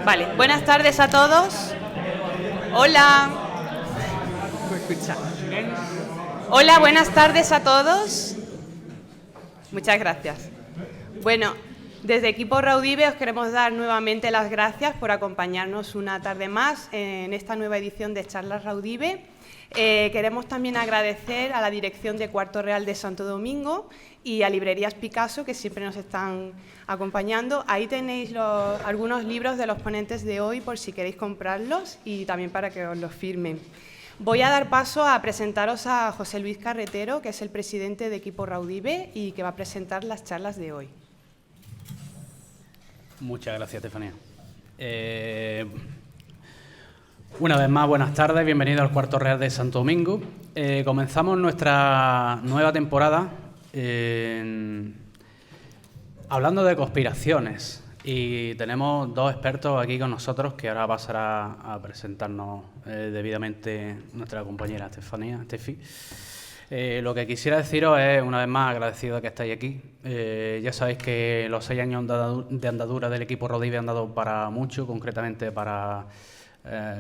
Vale, buenas tardes a todos. Hola. Hola, buenas tardes a todos. Muchas gracias. Bueno, desde Equipo Raudive os queremos dar nuevamente las gracias por acompañarnos una tarde más en esta nueva edición de Charlas Raudive. Queremos también agradecer a la dirección de Cuarto Real de Santo Domingo y a Librerías Picasso, que siempre nos están acompañando. Ahí tenéis algunos libros de los ponentes de hoy por si queréis comprarlos y también para que os los firmen. Voy a dar paso a presentaros a José Luis Carretero, que es el presidente de Equipo Raudive y que va a presentar las charlas de hoy. Muchas gracias, Estefanía. Una vez más, buenas tardes, bienvenidos al Cuarto Real de Santo Domingo. Comenzamos nuestra nueva temporada hablando de conspiraciones y tenemos dos expertos aquí con nosotros que ahora pasará a presentarnos debidamente nuestra compañera Estefi. Lo que quisiera deciros es, una vez más, agradecido de que estáis aquí. Ya sabéis que los 6 años de andadura del equipo Raudive han dado para mucho, concretamente para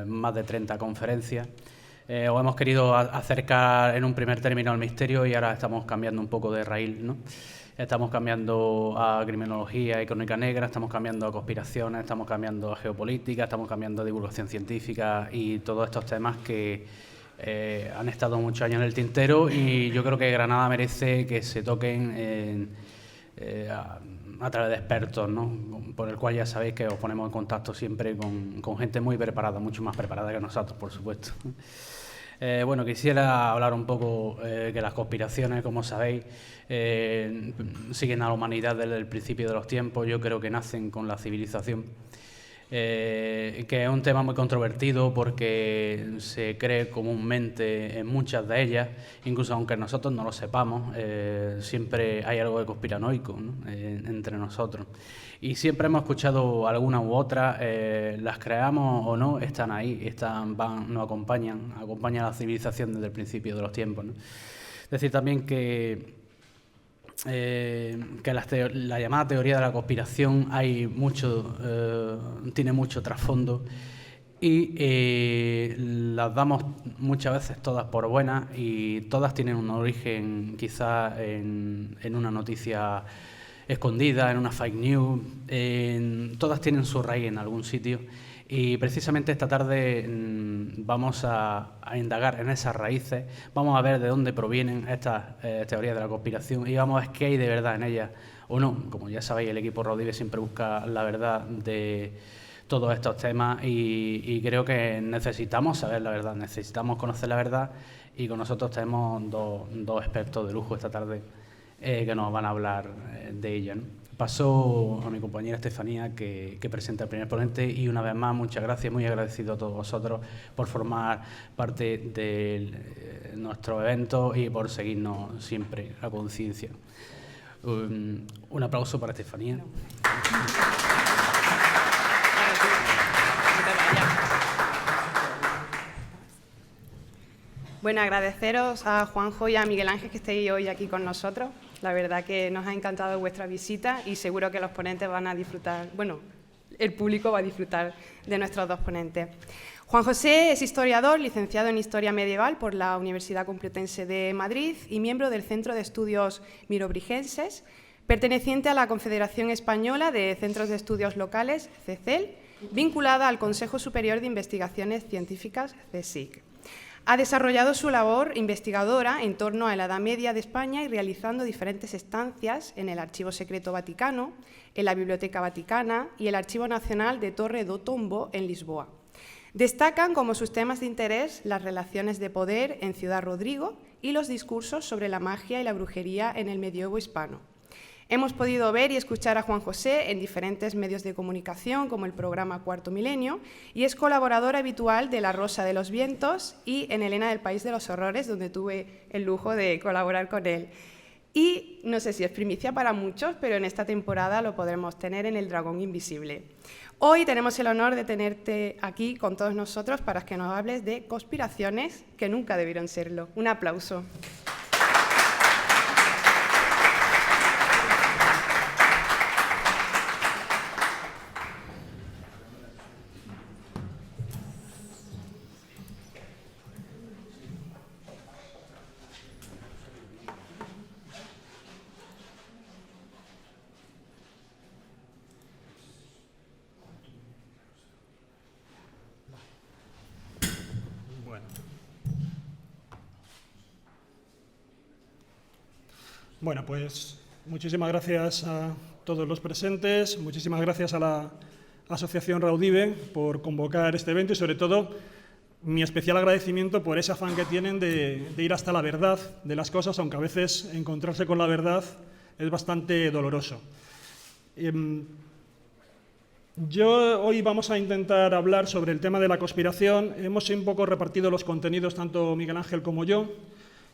más de 30 conferencias. Os hemos querido acercar en un primer término al misterio y ahora estamos cambiando un poco de raíz, ¿no? Estamos cambiando a criminología y crónica negra, estamos cambiando a conspiraciones, estamos cambiando a geopolítica, estamos cambiando a divulgación científica y todos estos temas que han estado muchos años en el tintero y yo creo que Granada merece que se toquen a través de expertos, ¿no? Por el cual ya sabéis que os ponemos en contacto siempre con gente muy preparada, mucho más preparada que nosotros, por supuesto. Bueno, quisiera hablar un poco que las conspiraciones, como sabéis, siguen a la humanidad desde el principio de los tiempos. Yo creo que nacen con la civilización, que es un tema muy controvertido porque se cree comúnmente en muchas de ellas, incluso aunque nosotros no lo sepamos, siempre hay algo de conspiranoico, ¿no? Entre nosotros. Y siempre hemos escuchado alguna u otra, las creamos o no, están ahí, nos acompañan a la civilización desde el principio de los tiempos, ¿no? Decir también que la llamada teoría de la conspiración tiene mucho trasfondo y las damos muchas veces todas por buenas y todas tienen un origen quizás en una noticia escondida, en una fake news, todas tienen su raíz en algún sitio y precisamente esta tarde vamos a indagar en esas raíces, vamos a ver de dónde provienen estas teorías de la conspiración y vamos a ver qué hay de verdad en ellas o no. Como ya sabéis, el equipo Raudive siempre busca la verdad de todos estos temas y creo que necesitamos saber la verdad, necesitamos conocer la verdad y con nosotros tenemos dos expertos de lujo esta tarde que nos van a hablar de ella, ¿no? Paso a mi compañera Estefanía que presenta el primer ponente y una vez más muchas gracias, muy agradecido a todos vosotros por formar parte de nuestro evento y por seguirnos siempre a conciencia. Un aplauso para Estefanía. Bueno, agradeceros a Juanjo y a Miguel Ángel que estéis hoy aquí con nosotros. La verdad que nos ha encantado vuestra visita y seguro que los ponentes van a disfrutar, bueno, el público va a disfrutar de nuestros dos ponentes. Juan José es historiador, licenciado en Historia Medieval por la Universidad Complutense de Madrid y miembro del Centro de Estudios Mirobrigenses, perteneciente a la Confederación Española de Centros de Estudios Locales, CECEL, vinculada al Consejo Superior de Investigaciones Científicas, CSIC. Ha desarrollado su labor investigadora en torno a la Edad Media de España y realizando diferentes estancias en el Archivo Secreto Vaticano, en la Biblioteca Vaticana y el Archivo Nacional de Torre do Tombo en Lisboa. Destacan como sus temas de interés las relaciones de poder en Ciudad Rodrigo y los discursos sobre la magia y la brujería en el medievo hispano. Hemos podido ver y escuchar a Juan José en diferentes medios de comunicación, como el programa Cuarto Milenio, y es colaborador habitual de La Rosa de los Vientos y en Elena del País de los Horrores, donde tuve el lujo de colaborar con él. Y no sé si es primicia para muchos, pero en esta temporada lo podremos tener en El Dragón Invisible. Hoy tenemos el honor de tenerte aquí con todos nosotros para que nos hables de conspiraciones que nunca debieron serlo. Un aplauso. Bueno, pues muchísimas gracias a todos los presentes, muchísimas gracias a la Asociación Raudive por convocar este evento y, sobre todo, mi especial agradecimiento por ese afán que tienen de ir hasta la verdad de las cosas, aunque a veces encontrarse con la verdad es bastante doloroso. Hoy vamos a intentar hablar sobre el tema de la conspiración. Hemos un poco repartido los contenidos, tanto Miguel Ángel como yo.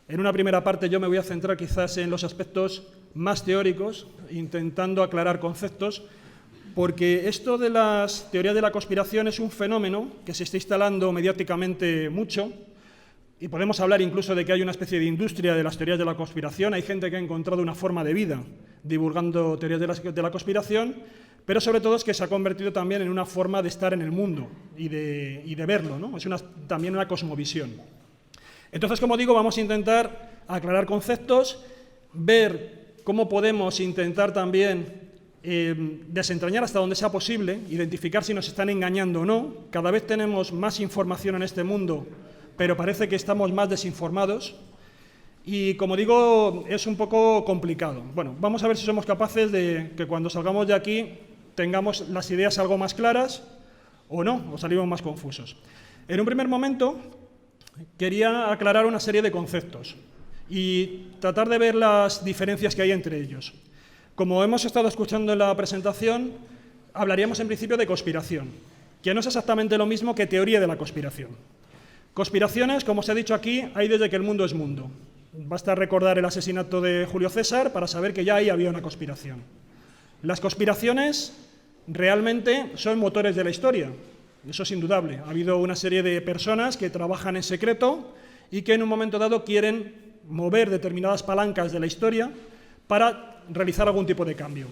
En una primera parte yo me voy a centrar quizás en los aspectos más teóricos, intentando aclarar conceptos, porque esto de las teorías de la conspiración es un fenómeno que se está instalando mediáticamente mucho, y podemos hablar incluso de que hay una especie de industria de las teorías de la conspiración. Hay gente que ha encontrado una forma de vida divulgando teorías de la conspiración, pero sobre todo es que se ha convertido también en una forma de estar en el mundo y de verlo, ¿no? Es también una cosmovisión. Entonces, como digo, vamos a intentar aclarar conceptos, ver cómo podemos intentar también desentrañar hasta donde sea posible, identificar si nos están engañando o no. Cada vez tenemos más información en este mundo, pero parece que estamos más desinformados. Y, como digo, es un poco complicado. Bueno, vamos a ver si somos capaces de que cuando salgamos de aquí tengamos las ideas algo más claras o no, o salimos más confusos. En un primer momento quería aclarar una serie de conceptos y tratar de ver las diferencias que hay entre ellos. Como hemos estado escuchando en la presentación, hablaríamos en principio de conspiración, que no es exactamente lo mismo que teoría de la conspiración. Conspiraciones, como se ha dicho aquí, hay desde que el mundo es mundo. Basta recordar el asesinato de Julio César para saber que ya ahí había una conspiración. Las conspiraciones realmente son motores de la historia. Eso es indudable. Ha habido una serie de personas que trabajan en secreto y que en un momento dado quieren mover determinadas palancas de la historia para realizar algún tipo de cambio.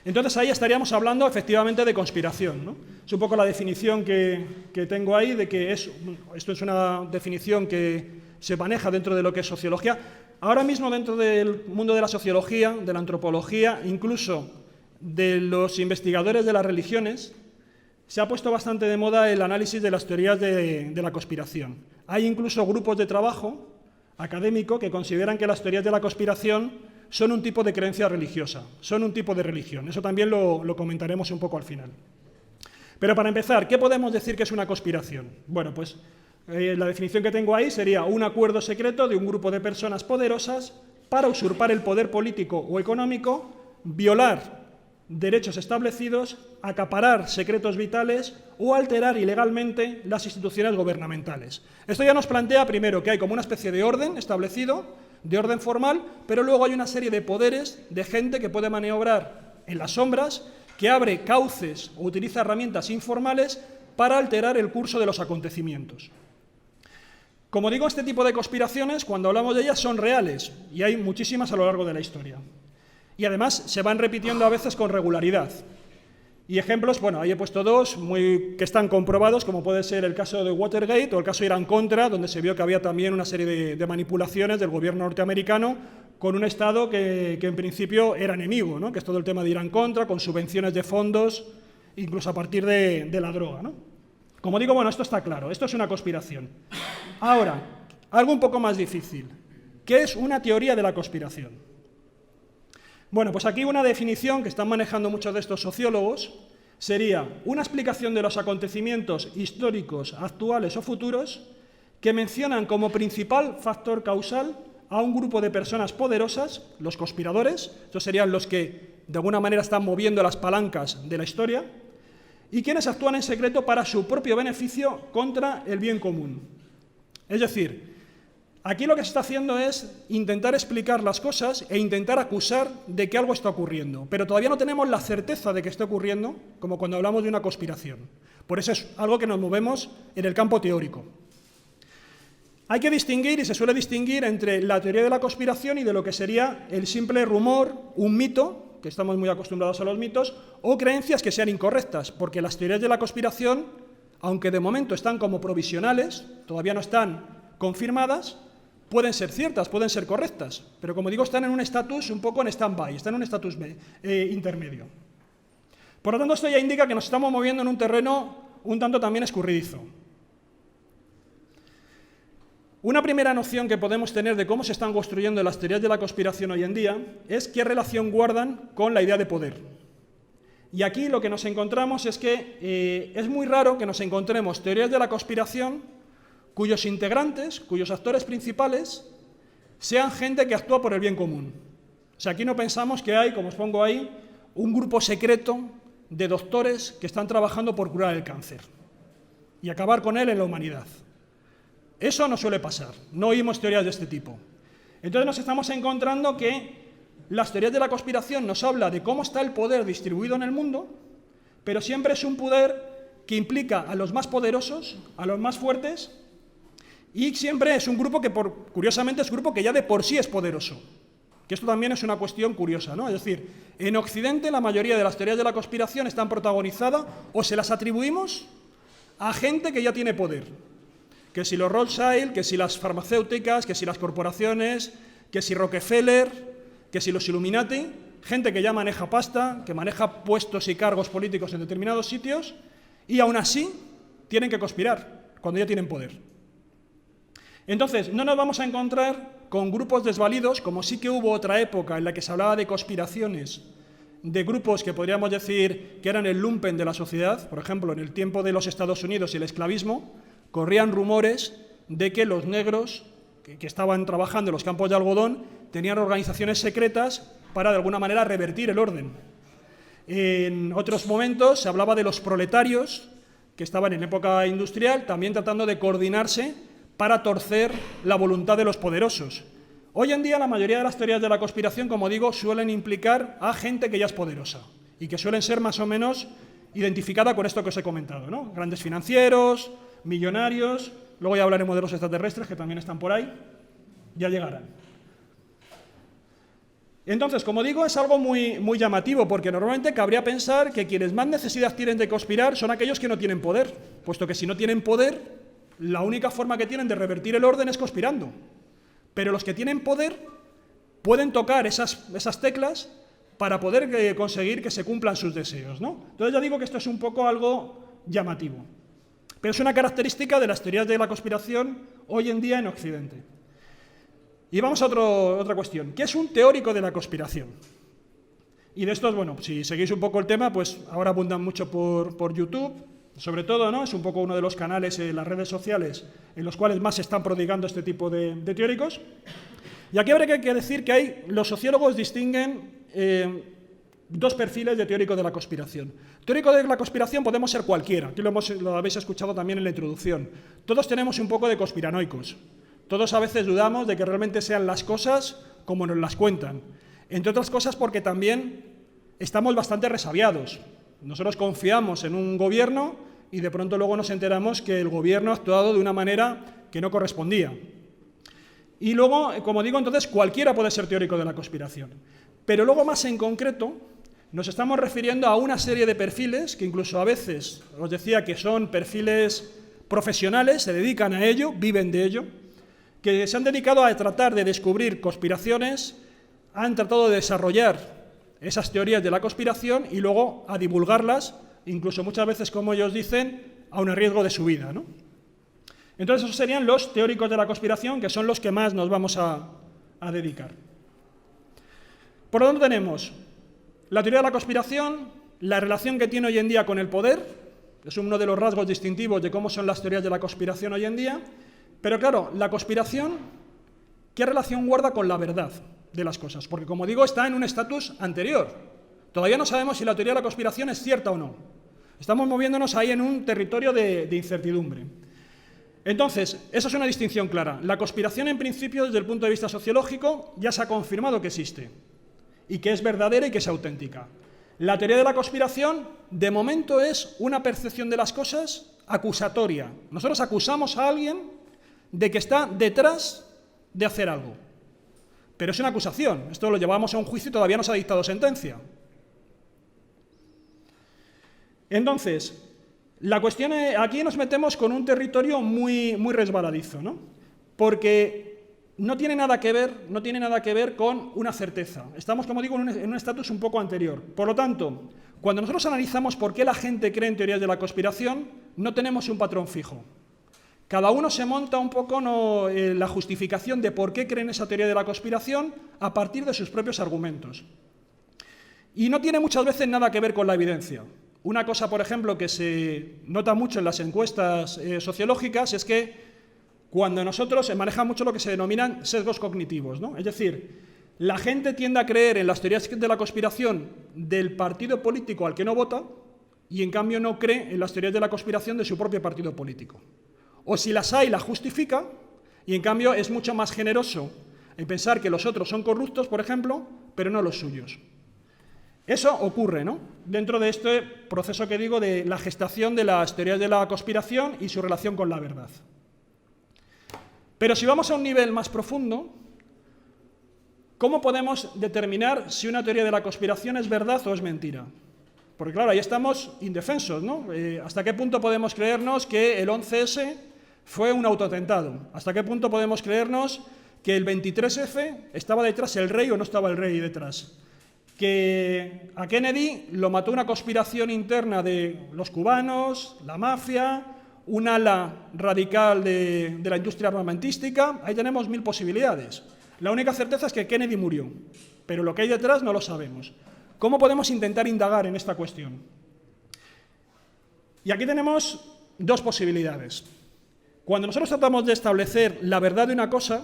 Entonces ahí estaríamos hablando efectivamente de conspiración, ¿no? Es un poco la definición que tengo ahí, de que esto es una definición que se maneja dentro de lo que es sociología. Ahora mismo dentro del mundo de la sociología, de la antropología, incluso de los investigadores de las religiones, se ha puesto bastante de moda el análisis de las teorías de la conspiración. Hay incluso grupos de trabajo académico que consideran que las teorías de la conspiración son un tipo de creencia religiosa, son un tipo de religión. Eso también lo comentaremos un poco al final. Pero para empezar, ¿qué podemos decir que es una conspiración? Bueno, pues la definición que tengo ahí sería un acuerdo secreto de un grupo de personas poderosas para usurpar el poder político o económico, violar derechos establecidos, acaparar secretos vitales o alterar ilegalmente las instituciones gubernamentales. Esto ya nos plantea primero que hay como una especie de orden establecido, de orden formal, pero luego hay una serie de poderes de gente que puede maniobrar en las sombras, que abre cauces o utiliza herramientas informales para alterar el curso de los acontecimientos. Como digo, este tipo de conspiraciones, cuando hablamos de ellas, son reales, y hay muchísimas a lo largo de la historia. Y además se van repitiendo a veces con regularidad. Y ejemplos, bueno, ahí he puesto dos que están comprobados, como puede ser el caso de Watergate o el caso de Irán-Contra, donde se vio que había también una serie de manipulaciones del gobierno norteamericano con un Estado que en principio era enemigo, ¿no? Que es todo el tema de Irán-Contra, con subvenciones de fondos, incluso a partir de la droga, ¿no? Como digo, bueno, esto está claro, esto es una conspiración. Ahora, algo un poco más difícil. ¿Qué es una teoría de la conspiración? Bueno, pues aquí una definición que están manejando muchos de estos sociólogos sería una explicación de los acontecimientos históricos, actuales o futuros que mencionan como principal factor causal a un grupo de personas poderosas, los conspiradores, estos serían los que de alguna manera están moviendo las palancas de la historia, y quienes actúan en secreto para su propio beneficio contra el bien común. Es decir, aquí lo que se está haciendo es intentar explicar las cosas e intentar acusar de que algo está ocurriendo, pero todavía no tenemos la certeza de que esté ocurriendo, como cuando hablamos de una conspiración. Por eso es algo que nos movemos en el campo teórico. Hay que distinguir, y se suele distinguir, entre la teoría de la conspiración y de lo que sería el simple rumor, un mito, que estamos muy acostumbrados a los mitos, o creencias que sean incorrectas, porque las teorías de la conspiración, aunque de momento están como provisionales, todavía no están confirmadas, pueden ser ciertas, pueden ser correctas, pero como digo, están en un estatus un poco en stand-by, están en un estatus intermedio. Por lo tanto, esto ya indica que nos estamos moviendo en un terreno un tanto también escurridizo. Una primera noción que podemos tener de cómo se están construyendo las teorías de la conspiración hoy en día es qué relación guardan con la idea de poder. Y aquí lo que nos encontramos es que es muy raro que nos encontremos teorías de la conspiración cuyos integrantes, cuyos actores principales, sean gente que actúa por el bien común. O sea, aquí no pensamos que hay, como os pongo ahí, un grupo secreto de doctores que están trabajando por curar el cáncer y acabar con él en la humanidad. Eso no suele pasar, no oímos teorías de este tipo. Entonces nos estamos encontrando que las teorías de la conspiración nos hablan de cómo está el poder distribuido en el mundo, pero siempre es un poder que implica a los más poderosos, a los más fuertes, y siempre es un grupo que, curiosamente, es un grupo que ya de por sí es poderoso. Que esto también es una cuestión curiosa, ¿no? Es decir, en Occidente la mayoría de las teorías de la conspiración están protagonizadas o se las atribuimos a gente que ya tiene poder. Que si los Rothschild, que si las farmacéuticas, que si las corporaciones, que si Rockefeller, que si los Illuminati, gente que ya maneja pasta, que maneja puestos y cargos políticos en determinados sitios, y aún así tienen que conspirar cuando ya tienen poder. Entonces, no nos vamos a encontrar con grupos desvalidos, como sí que hubo otra época en la que se hablaba de conspiraciones, de grupos que podríamos decir que eran el lumpen de la sociedad. Por ejemplo, en el tiempo de los Estados Unidos y el esclavismo, corrían rumores de que los negros que estaban trabajando en los campos de algodón tenían organizaciones secretas para de alguna manera revertir el orden. En otros momentos se hablaba de los proletarios que estaban en época industrial también tratando de coordinarse para torcer la voluntad de los poderosos. Hoy en día la mayoría de las teorías de la conspiración, como digo, suelen implicar a gente que ya es poderosa y que suelen ser más o menos identificada con esto que os he comentado, ¿no? Grandes financieros, millonarios, luego ya hablaremos de los extraterrestres que también están por ahí, ya llegarán. Entonces, como digo, es algo muy llamativo, porque normalmente cabría pensar que quienes más necesidad tienen de conspirar son aquellos que no tienen poder, puesto que si no tienen poder, la única forma que tienen de revertir el orden es conspirando. Pero los que tienen poder pueden tocar esas teclas para poder conseguir que se cumplan sus deseos, ¿no? Entonces ya digo que esto es un poco algo llamativo. Pero es una característica de las teorías de la conspiración hoy en día en Occidente. Y vamos a otra cuestión. ¿Qué es un teórico de la conspiración? Y de estos, bueno, si seguís un poco el tema, pues ahora abundan mucho por YouTube, sobre todo, ¿no? Es un poco uno de los canales en las redes sociales en los cuales más se están prodigando este tipo de teóricos. Y aquí habría que decir que los sociólogos distinguen dos perfiles de teórico de la conspiración. Teórico de la conspiración podemos ser cualquiera, aquí lo habéis escuchado también en la introducción. Todos tenemos un poco de conspiranoicos. Todos a veces dudamos de que realmente sean las cosas como nos las cuentan. Entre otras cosas porque también estamos bastante resabiados. Nosotros confiamos en un gobierno y de pronto luego nos enteramos que el gobierno ha actuado de una manera que no correspondía. Y luego, como digo, entonces cualquiera puede ser teórico de la conspiración. Pero luego más en concreto nos estamos refiriendo a una serie de perfiles que incluso a veces os decía que son perfiles profesionales, se dedican a ello, viven de ello, que se han dedicado a tratar de descubrir conspiraciones, han tratado de desarrollar esas teorías de la conspiración y luego a divulgarlas, incluso muchas veces, como ellos dicen, a un riesgo de su vida, ¿no? Entonces esos serían los teóricos de la conspiración, que son los que más nos vamos a dedicar. Por lo tanto tenemos la teoría de la conspiración, la relación que tiene hoy en día con el poder, es uno de los rasgos distintivos de cómo son las teorías de la conspiración hoy en día, pero claro, la conspiración, ¿qué relación guarda con la verdad de las cosas? Porque, como digo, está en un estatus anterior. Todavía no sabemos si la teoría de la conspiración es cierta o no. Estamos moviéndonos ahí en un territorio de incertidumbre. Entonces, esa es una distinción clara. La conspiración, en principio, desde el punto de vista sociológico, ya se ha confirmado que existe y que es verdadera y que es auténtica. La teoría de la conspiración, de momento, es una percepción de las cosas acusatoria. Nosotros acusamos a alguien de que está detrás de hacer algo. Pero es una acusación. Esto lo llevamos a un juicio y todavía no se ha dictado sentencia. Entonces, la cuestión es, aquí nos metemos con un territorio muy resbaladizo, ¿no? Porque no tiene nada que ver con una certeza. Estamos, como digo, en un estatus un poco anterior. Por lo tanto, cuando nosotros analizamos por qué la gente cree en teorías de la conspiración, no tenemos un patrón fijo. Cada uno se monta un poco la justificación de por qué creen esa teoría de la conspiración a partir de sus propios argumentos. Y no tiene muchas veces nada que ver con la evidencia. Una cosa, por ejemplo, que se nota mucho en las encuestas sociológicas es que cuando nosotros se maneja mucho lo que se denominan sesgos cognitivos, ¿no? Es decir, la gente tiende a creer en las teorías de la conspiración del partido político al que no vota y en cambio no cree en las teorías de la conspiración de su propio partido político. O si las hay, las justifica y en cambio es mucho más generoso en pensar que los otros son corruptos, por ejemplo, pero no los suyos. Eso ocurre, ¿no?, dentro de este proceso que digo de la gestación de las teorías de la conspiración y su relación con la verdad. Pero si vamos a un nivel más profundo, ¿cómo podemos determinar si una teoría de la conspiración es verdad o es mentira? Porque claro, ahí estamos indefensos, ¿no? ¿Hasta qué punto podemos creernos que el 11S fue un autoatentado? ¿Hasta qué punto podemos creernos que el 23F estaba detrás el rey o no estaba el rey detrás? Que a Kennedy lo mató una conspiración interna de los cubanos, la mafia, un ala radical de la industria armamentística. Ahí tenemos 1000 posibilidades. La única certeza es que Kennedy murió, pero lo que hay detrás no lo sabemos. ¿Cómo podemos intentar indagar en esta cuestión? Y aquí tenemos dos posibilidades. Cuando nosotros tratamos de establecer la verdad de una cosa,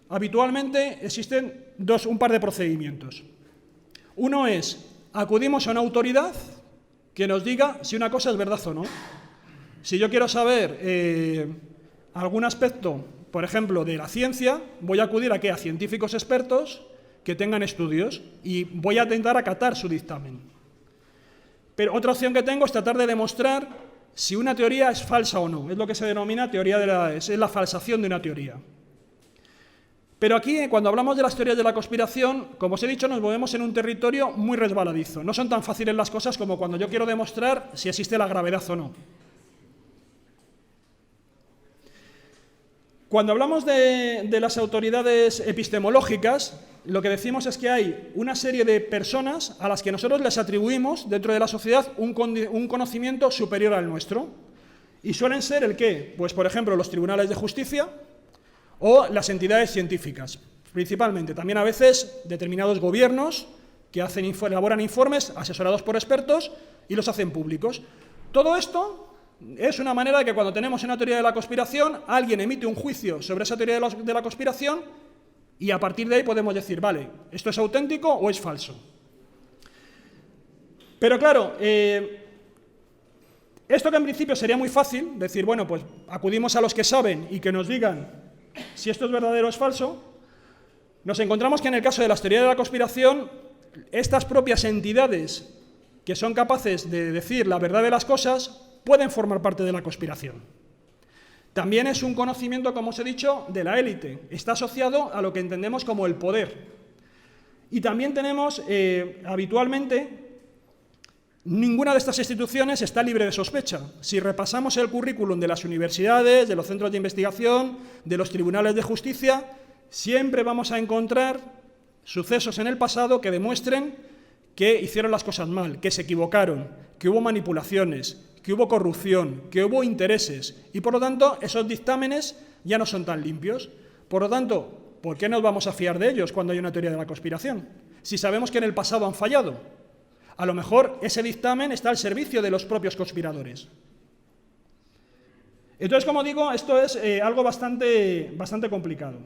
habitualmente existen un par de procedimientos. Uno es, acudimos a una autoridad que nos diga si una cosa es verdad o no. Si yo quiero saber algún aspecto, por ejemplo, de la ciencia, voy a acudir a científicos expertos que tengan estudios y voy a intentar acatar su dictamen. Pero otra opción que tengo es tratar de demostrar si una teoría es falsa o no. Es lo que se denomina es la falsación de una teoría. Pero aquí, cuando hablamos de las teorías de la conspiración, como os he dicho, nos movemos en un territorio muy resbaladizo. No son tan fáciles las cosas como cuando yo quiero demostrar si existe la gravedad o no. Cuando hablamos de las autoridades epistemológicas, lo que decimos es que hay una serie de personas a las que nosotros les atribuimos, dentro de la sociedad, un conocimiento superior al nuestro. Y suelen ser ¿el qué? Pues, por ejemplo, los tribunales de justicia o las entidades científicas, principalmente. También a veces determinados gobiernos que elaboran informes asesorados por expertos y los hacen públicos. Todo esto es una manera de que cuando tenemos una teoría de la conspiración, alguien emite un juicio sobre esa teoría de la conspiración y a partir de ahí podemos decir, vale, ¿esto es auténtico o es falso? Pero claro, esto que en principio sería muy fácil, decir, bueno, pues acudimos a los que saben y que nos digan si esto es verdadero o es falso, nos encontramos que en el caso de las teorías de la conspiración, estas propias entidades que son capaces de decir la verdad de las cosas pueden formar parte de la conspiración. También es un conocimiento, como os he dicho, de la élite. Está asociado a lo que entendemos como el poder. Y también tenemos, habitualmente, ninguna de estas instituciones está libre de sospecha. Si repasamos el currículum de las universidades, de los centros de investigación, de los tribunales de justicia, siempre vamos a encontrar sucesos en el pasado que demuestren que hicieron las cosas mal, que se equivocaron, que hubo manipulaciones, que hubo corrupción, que hubo intereses, y por lo tanto esos dictámenes ya no son tan limpios. Por lo tanto, ¿por qué nos vamos a fiar de ellos cuando hay una teoría de la conspiración? Si sabemos que en el pasado han fallado. A lo mejor ese dictamen está al servicio de los propios conspiradores. Entonces, como digo, esto es algo bastante complicado.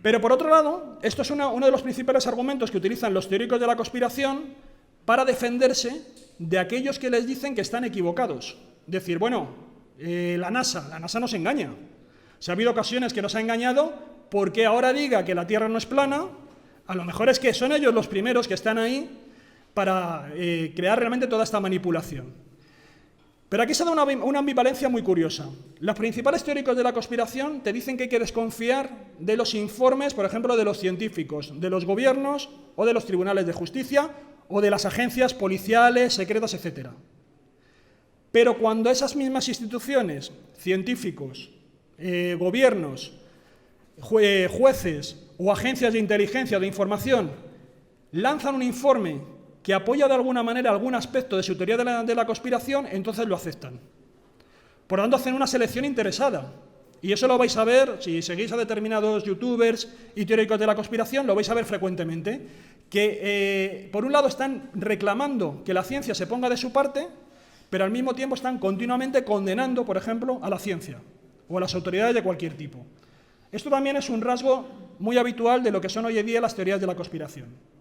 Pero por otro lado, esto es uno de los principales argumentos que utilizan los teóricos de la conspiración para defenderse de aquellos que les dicen que están equivocados. Decir, bueno, la NASA nos engaña. Si ha habido ocasiones que nos ha engañado, ¿por qué ahora diga que la Tierra no es plana? A lo mejor es que son ellos los primeros que están ahí para crear realmente toda esta manipulación. Pero aquí se da una ambivalencia muy curiosa. Los principales teóricos de la conspiración te dicen que hay que desconfiar de los informes, por ejemplo, de los científicos, de los gobiernos o de los tribunales de justicia o de las agencias policiales, secretas, etc. Pero cuando esas mismas instituciones, científicos, gobiernos, jueces o agencias de inteligencia o de información lanzan un informe que apoya de alguna manera algún aspecto de su teoría de la conspiración, entonces lo aceptan. Por lo tanto, hacen una selección interesada. Y eso lo vais a ver, si seguís a determinados youtubers y teóricos de la conspiración, lo vais a ver frecuentemente, que por un lado están reclamando que la ciencia se ponga de su parte, pero al mismo tiempo están continuamente condenando, por ejemplo, a la ciencia o a las autoridades de cualquier tipo. Esto también es un rasgo muy habitual de lo que son hoy en día las teorías de la conspiración.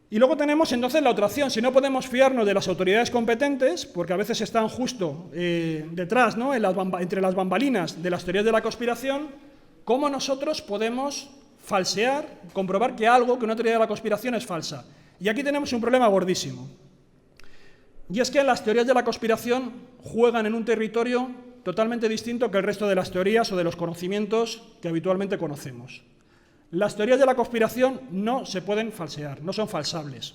Y luego tenemos entonces la otra opción. Si no podemos fiarnos de las autoridades competentes, porque a veces están justo detrás, ¿no?, entre las bambalinas de las teorías de la conspiración, ¿cómo nosotros podemos falsear, comprobar que una teoría de la conspiración es falsa? Y aquí tenemos un problema gordísimo. Y es que las teorías de la conspiración juegan en un territorio totalmente distinto que el resto de las teorías o de los conocimientos que habitualmente conocemos. Las teorías de la conspiración no se pueden falsear, no son falsables.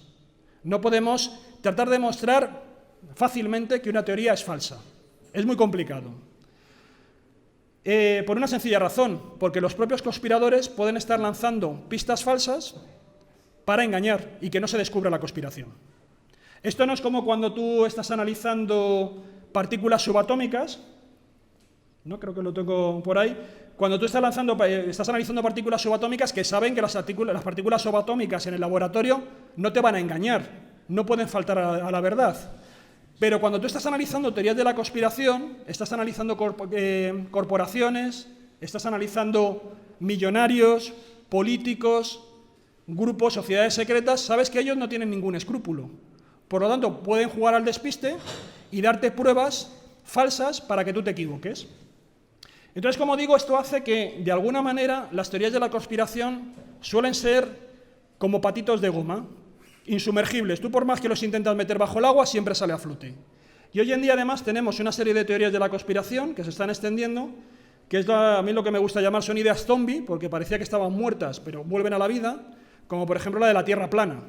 No podemos tratar de demostrar fácilmente que una teoría es falsa. Es muy complicado. Por una sencilla razón, porque los propios conspiradores pueden estar lanzando pistas falsas para engañar y que no se descubra la conspiración. Esto no es como cuando tú estás analizando partículas subatómicas, ¿no? Creo que lo tengo por ahí. Cuando tú estás analizando partículas subatómicas, que saben que las partículas subatómicas en el laboratorio no te van a engañar, no pueden faltar a la verdad. Pero cuando tú estás analizando teorías de la conspiración, estás analizando corporaciones, estás analizando millonarios, políticos, grupos, sociedades secretas, sabes que ellos no tienen ningún escrúpulo. Por lo tanto, pueden jugar al despiste y darte pruebas falsas para que tú te equivoques. Entonces, como digo, esto hace que, de alguna manera, las teorías de la conspiración suelen ser como patitos de goma, insumergibles. Tú, por más que los intentas meter bajo el agua, siempre sale a flote. Y hoy en día, además, tenemos una serie de teorías de la conspiración que se están extendiendo, que es a mí lo que me gusta llamar son ideas zombie, porque parecía que estaban muertas, pero vuelven a la vida, como por ejemplo la de la Tierra plana,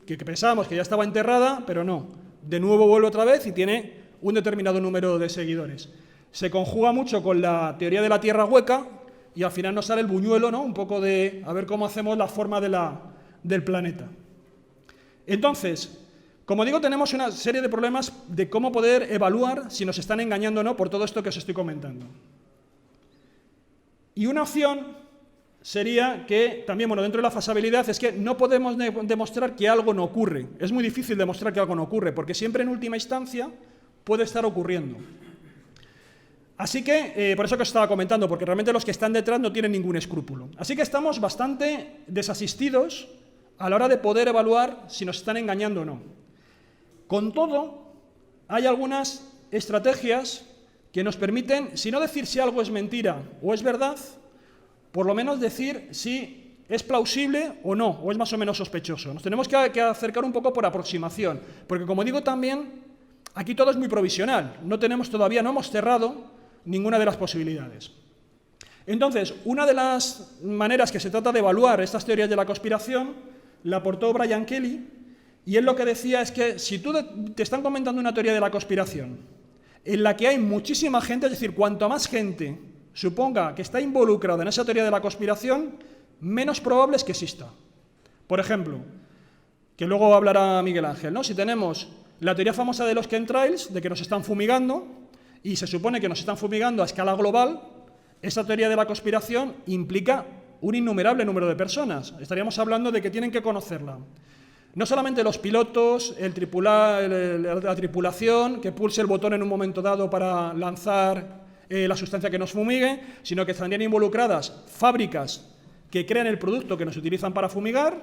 que pensábamos que ya estaba enterrada, pero no. De nuevo vuelve otra vez y tiene un determinado número de seguidores. Se conjuga mucho con la teoría de la Tierra hueca y al final nos sale el buñuelo, ¿no?, un poco de a ver cómo hacemos la forma del planeta. Entonces, como digo, tenemos una serie de problemas de cómo poder evaluar si nos están engañando o no por todo esto que os estoy comentando. Y una opción sería que, también, dentro de la falsabilidad, es que no podemos demostrar que algo no ocurre. Es muy difícil demostrar que algo no ocurre, porque siempre en última instancia puede estar ocurriendo. Así que, por eso que os estaba comentando, porque realmente los que están detrás no tienen ningún escrúpulo. Así que estamos bastante desasistidos a la hora de poder evaluar si nos están engañando o no. Con todo, hay algunas estrategias que nos permiten, si no decir si algo es mentira o es verdad, por lo menos decir si es plausible o no, o es más o menos sospechoso. Nos tenemos que acercar un poco por aproximación, porque como digo también, aquí todo es muy provisional, no hemos cerrado ninguna de las posibilidades. Entonces, una de las maneras que se trata de evaluar estas teorías de la conspiración la aportó Brian Kelly, y él lo que decía es que si te están comentando una teoría de la conspiración en la que hay muchísima gente, es decir, cuanto más gente suponga que está involucrada en esa teoría de la conspiración, menos probable es que exista. Por ejemplo, que luego hablará Miguel Ángel, ¿no? Si tenemos la teoría famosa de los chemtrails, de que nos están fumigando, y se supone que nos están fumigando a escala global, esa teoría de la conspiración implica un innumerable número de personas. Estaríamos hablando de que tienen que conocerla. No solamente los pilotos, la tripulación, que pulse el botón en un momento dado para lanzar la sustancia que nos fumigue, sino que estarían involucradas fábricas que crean el producto que nos utilizan para fumigar,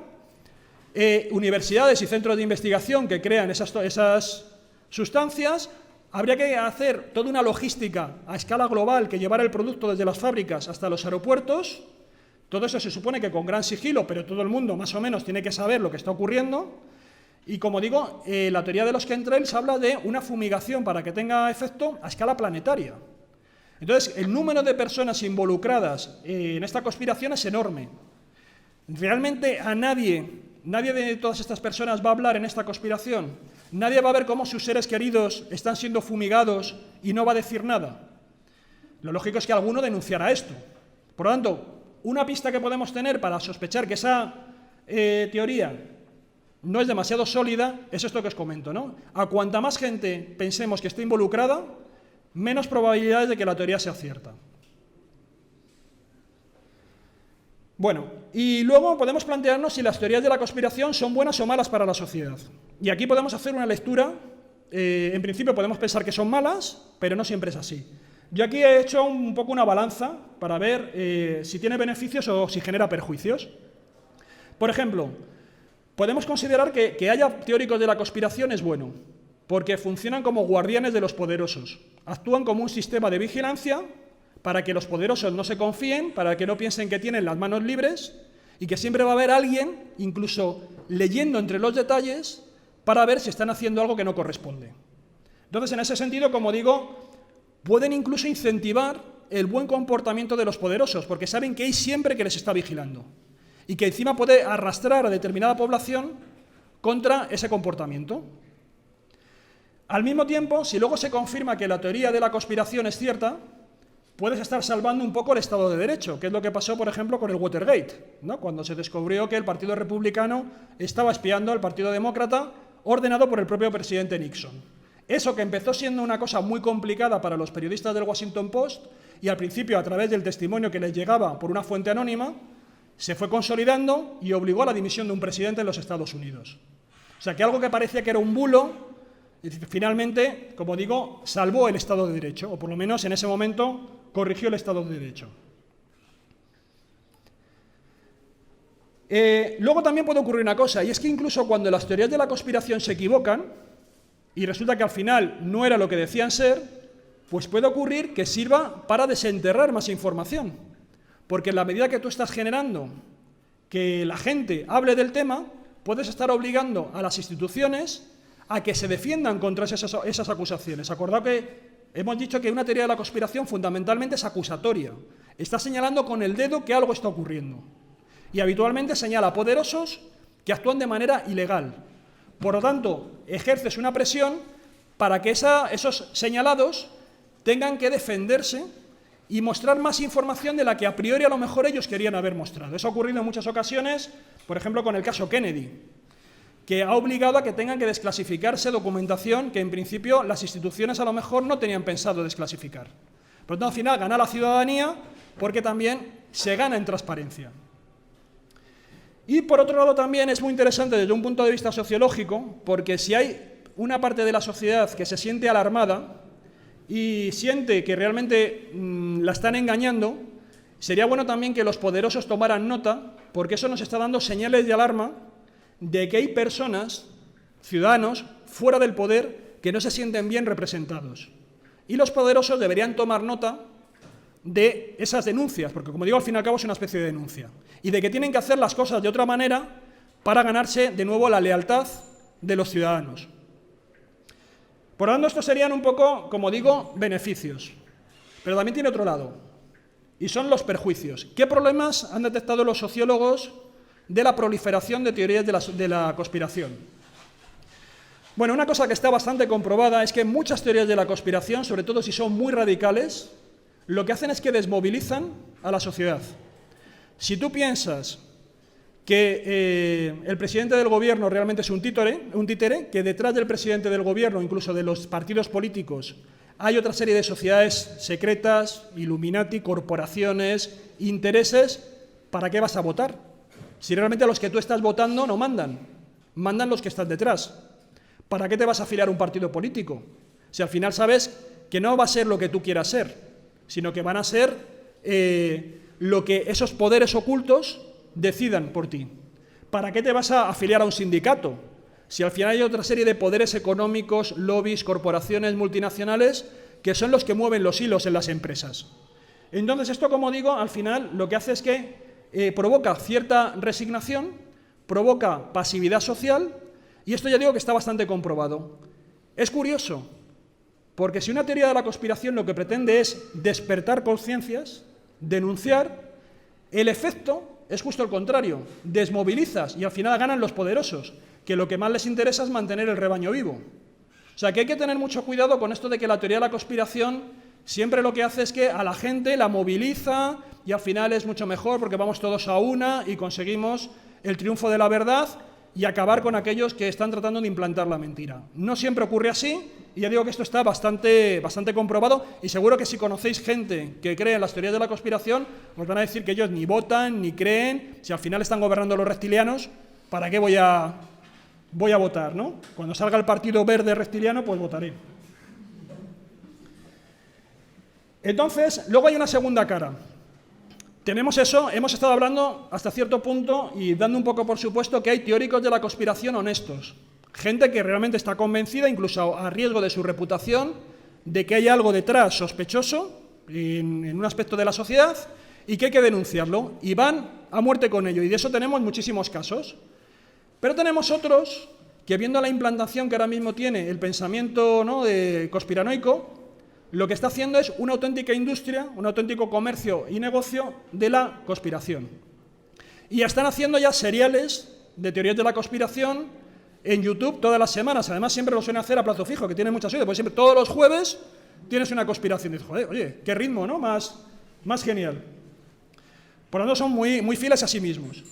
universidades y centros de investigación que crean esas sustancias. Habría que hacer toda una logística a escala global que llevara el producto desde las fábricas hasta los aeropuertos. Todo eso se supone que con gran sigilo, pero todo el mundo más o menos tiene que saber lo que está ocurriendo. Y como digo, la teoría de los chemtrails habla de una fumigación para que tenga efecto a escala planetaria. Entonces, el número de personas involucradas en esta conspiración es enorme. Realmente a nadie de todas estas personas va a hablar en esta conspiración. Nadie va a ver cómo sus seres queridos están siendo fumigados y no va a decir nada. Lo lógico es que alguno denunciará esto. Por lo tanto, una pista que podemos tener para sospechar que esa teoría no es demasiado sólida, es esto que os comento, ¿no? A cuanta más gente pensemos que esté involucrada, menos probabilidades de que la teoría sea cierta. Bueno, y luego podemos plantearnos si las teorías de la conspiración son buenas o malas para la sociedad. Y aquí podemos hacer una lectura, en principio podemos pensar que son malas, pero no siempre es así. Yo aquí he hecho un poco una balanza para ver si tiene beneficios o si genera perjuicios. Por ejemplo, podemos considerar que haya teóricos de la conspiración es bueno, porque funcionan como guardianes de los poderosos. Actúan como un sistema de vigilancia para que los poderosos no se confíen, para que no piensen que tienen las manos libres y que siempre va a haber alguien, incluso leyendo entre los detalles, para ver si están haciendo algo que no corresponde. Entonces, en ese sentido, como digo, pueden incluso incentivar el buen comportamiento de los poderosos, porque saben que hay siempre que les está vigilando y que encima puede arrastrar a determinada población contra ese comportamiento. Al mismo tiempo, si luego se confirma que la teoría de la conspiración es cierta, puedes estar salvando un poco el Estado de Derecho, que es lo que pasó, por ejemplo, con el Watergate, ¿no? Cuando se descubrió que el Partido Republicano estaba espiando al Partido Demócrata, ordenado por el propio presidente Nixon. Eso que empezó siendo una cosa muy complicada para los periodistas del Washington Post, y al principio, a través del testimonio que les llegaba por una fuente anónima, se fue consolidando y obligó a la dimisión de un presidente en los Estados Unidos. O sea, que algo que parecía que era un bulo, finalmente, como digo, salvó el Estado de Derecho, o por lo menos en ese momento corrigió el Estado de Derecho. Luego también puede ocurrir una cosa, y es que incluso cuando las teorías de la conspiración se equivocan, y resulta que al final no era lo que decían ser, pues puede ocurrir que sirva para desenterrar más información. Porque en la medida que tú estás generando que la gente hable del tema, puedes estar obligando a las instituciones a que se defiendan contra esas acusaciones. Acordad que hemos dicho que una teoría de la conspiración fundamentalmente es acusatoria. Está señalando con el dedo que algo está ocurriendo. Y habitualmente señala a poderosos que actúan de manera ilegal. Por lo tanto, ejerces una presión para que esos señalados tengan que defenderse y mostrar más información de la que a priori a lo mejor ellos querían haber mostrado. Eso ha ocurrido en muchas ocasiones, por ejemplo, con el caso Kennedy, que ha obligado a que tengan que desclasificarse documentación que en principio las instituciones a lo mejor no tenían pensado desclasificar. Por lo tanto, al final gana la ciudadanía porque también se gana en transparencia. Y por otro lado también es muy interesante desde un punto de vista sociológico, porque si hay una parte de la sociedad que se siente alarmada y siente que realmente la están engañando, sería bueno también que los poderosos tomaran nota, porque eso nos está dando señales de alarma de que hay personas, ciudadanos, fuera del poder, que no se sienten bien representados. Y los poderosos deberían tomar nota de esas denuncias, porque como digo, al fin y al cabo es una especie de denuncia, y de que tienen que hacer las cosas de otra manera para ganarse de nuevo la lealtad de los ciudadanos. Por lo tanto, estos serían un poco, como digo, beneficios. Pero también tiene otro lado, y son los perjuicios. ¿Qué problemas han detectado los sociólogos de la proliferación de teorías de la conspiración? Bueno, una cosa que está bastante comprobada es que muchas teorías de la conspiración, sobre todo si son muy radicales, lo que hacen es que desmovilizan a la sociedad. Si tú piensas que el presidente del gobierno realmente es un títere, que detrás del presidente del gobierno, incluso de los partidos políticos, hay otra serie de sociedades secretas, Illuminati, corporaciones, intereses, ¿para qué vas a votar? Si realmente los que tú estás votando no mandan, mandan los que están detrás. ¿Para qué te vas a afiliar a un partido político? Si al final sabes que no va a ser lo que tú quieras ser, sino que van a ser lo que esos poderes ocultos decidan por ti. ¿Para qué te vas a afiliar a un sindicato? Si al final hay otra serie de poderes económicos, lobbies, corporaciones multinacionales, que son los que mueven los hilos en las empresas. Entonces, esto, como digo, al final lo que hace es que provoca cierta resignación, provoca pasividad social, y esto ya digo que está bastante comprobado. Es curioso, porque si una teoría de la conspiración lo que pretende es despertar conciencias, denunciar, el efecto es justo el contrario, desmovilizas y al final ganan los poderosos, que lo que más les interesa es mantener el rebaño vivo. O sea que hay que tener mucho cuidado con esto de que la teoría de la conspiración siempre lo que hace es que a la gente la moviliza y al final es mucho mejor porque vamos todos a una y conseguimos el triunfo de la verdad y acabar con aquellos que están tratando de implantar la mentira. No siempre ocurre así, y ya digo que esto está bastante comprobado, y seguro que si conocéis gente que cree en las teorías de la conspiración, os van a decir que ellos ni votan, ni creen, si al final están gobernando los reptilianos, ¿para qué voy a votar, ¿no? Cuando salga el Partido Verde Reptiliano, pues votaré. Entonces, luego hay una segunda cara. Tenemos eso, hemos estado hablando hasta cierto punto y dando un poco por supuesto que hay teóricos de la conspiración honestos. Gente que realmente está convencida, incluso a riesgo de su reputación, de que hay algo detrás sospechoso en un aspecto de la sociedad y que hay que denunciarlo. Y van a muerte con ello. Y de eso tenemos muchísimos casos. Pero tenemos otros que, viendo la implantación que ahora mismo tiene el pensamiento, ¿no?, de conspiranoico, lo que está haciendo es una auténtica industria, un auténtico comercio y negocio de la conspiración. Y están haciendo ya seriales de teorías de la conspiración en YouTube todas las semanas. Además, siempre lo suelen hacer a plazo fijo, que tiene mucha suerte, porque siempre todos los jueves tienes una conspiración. Y dices, joder, oye, qué ritmo, ¿no? Más genial. Por lo tanto, son muy fieles a sí mismos.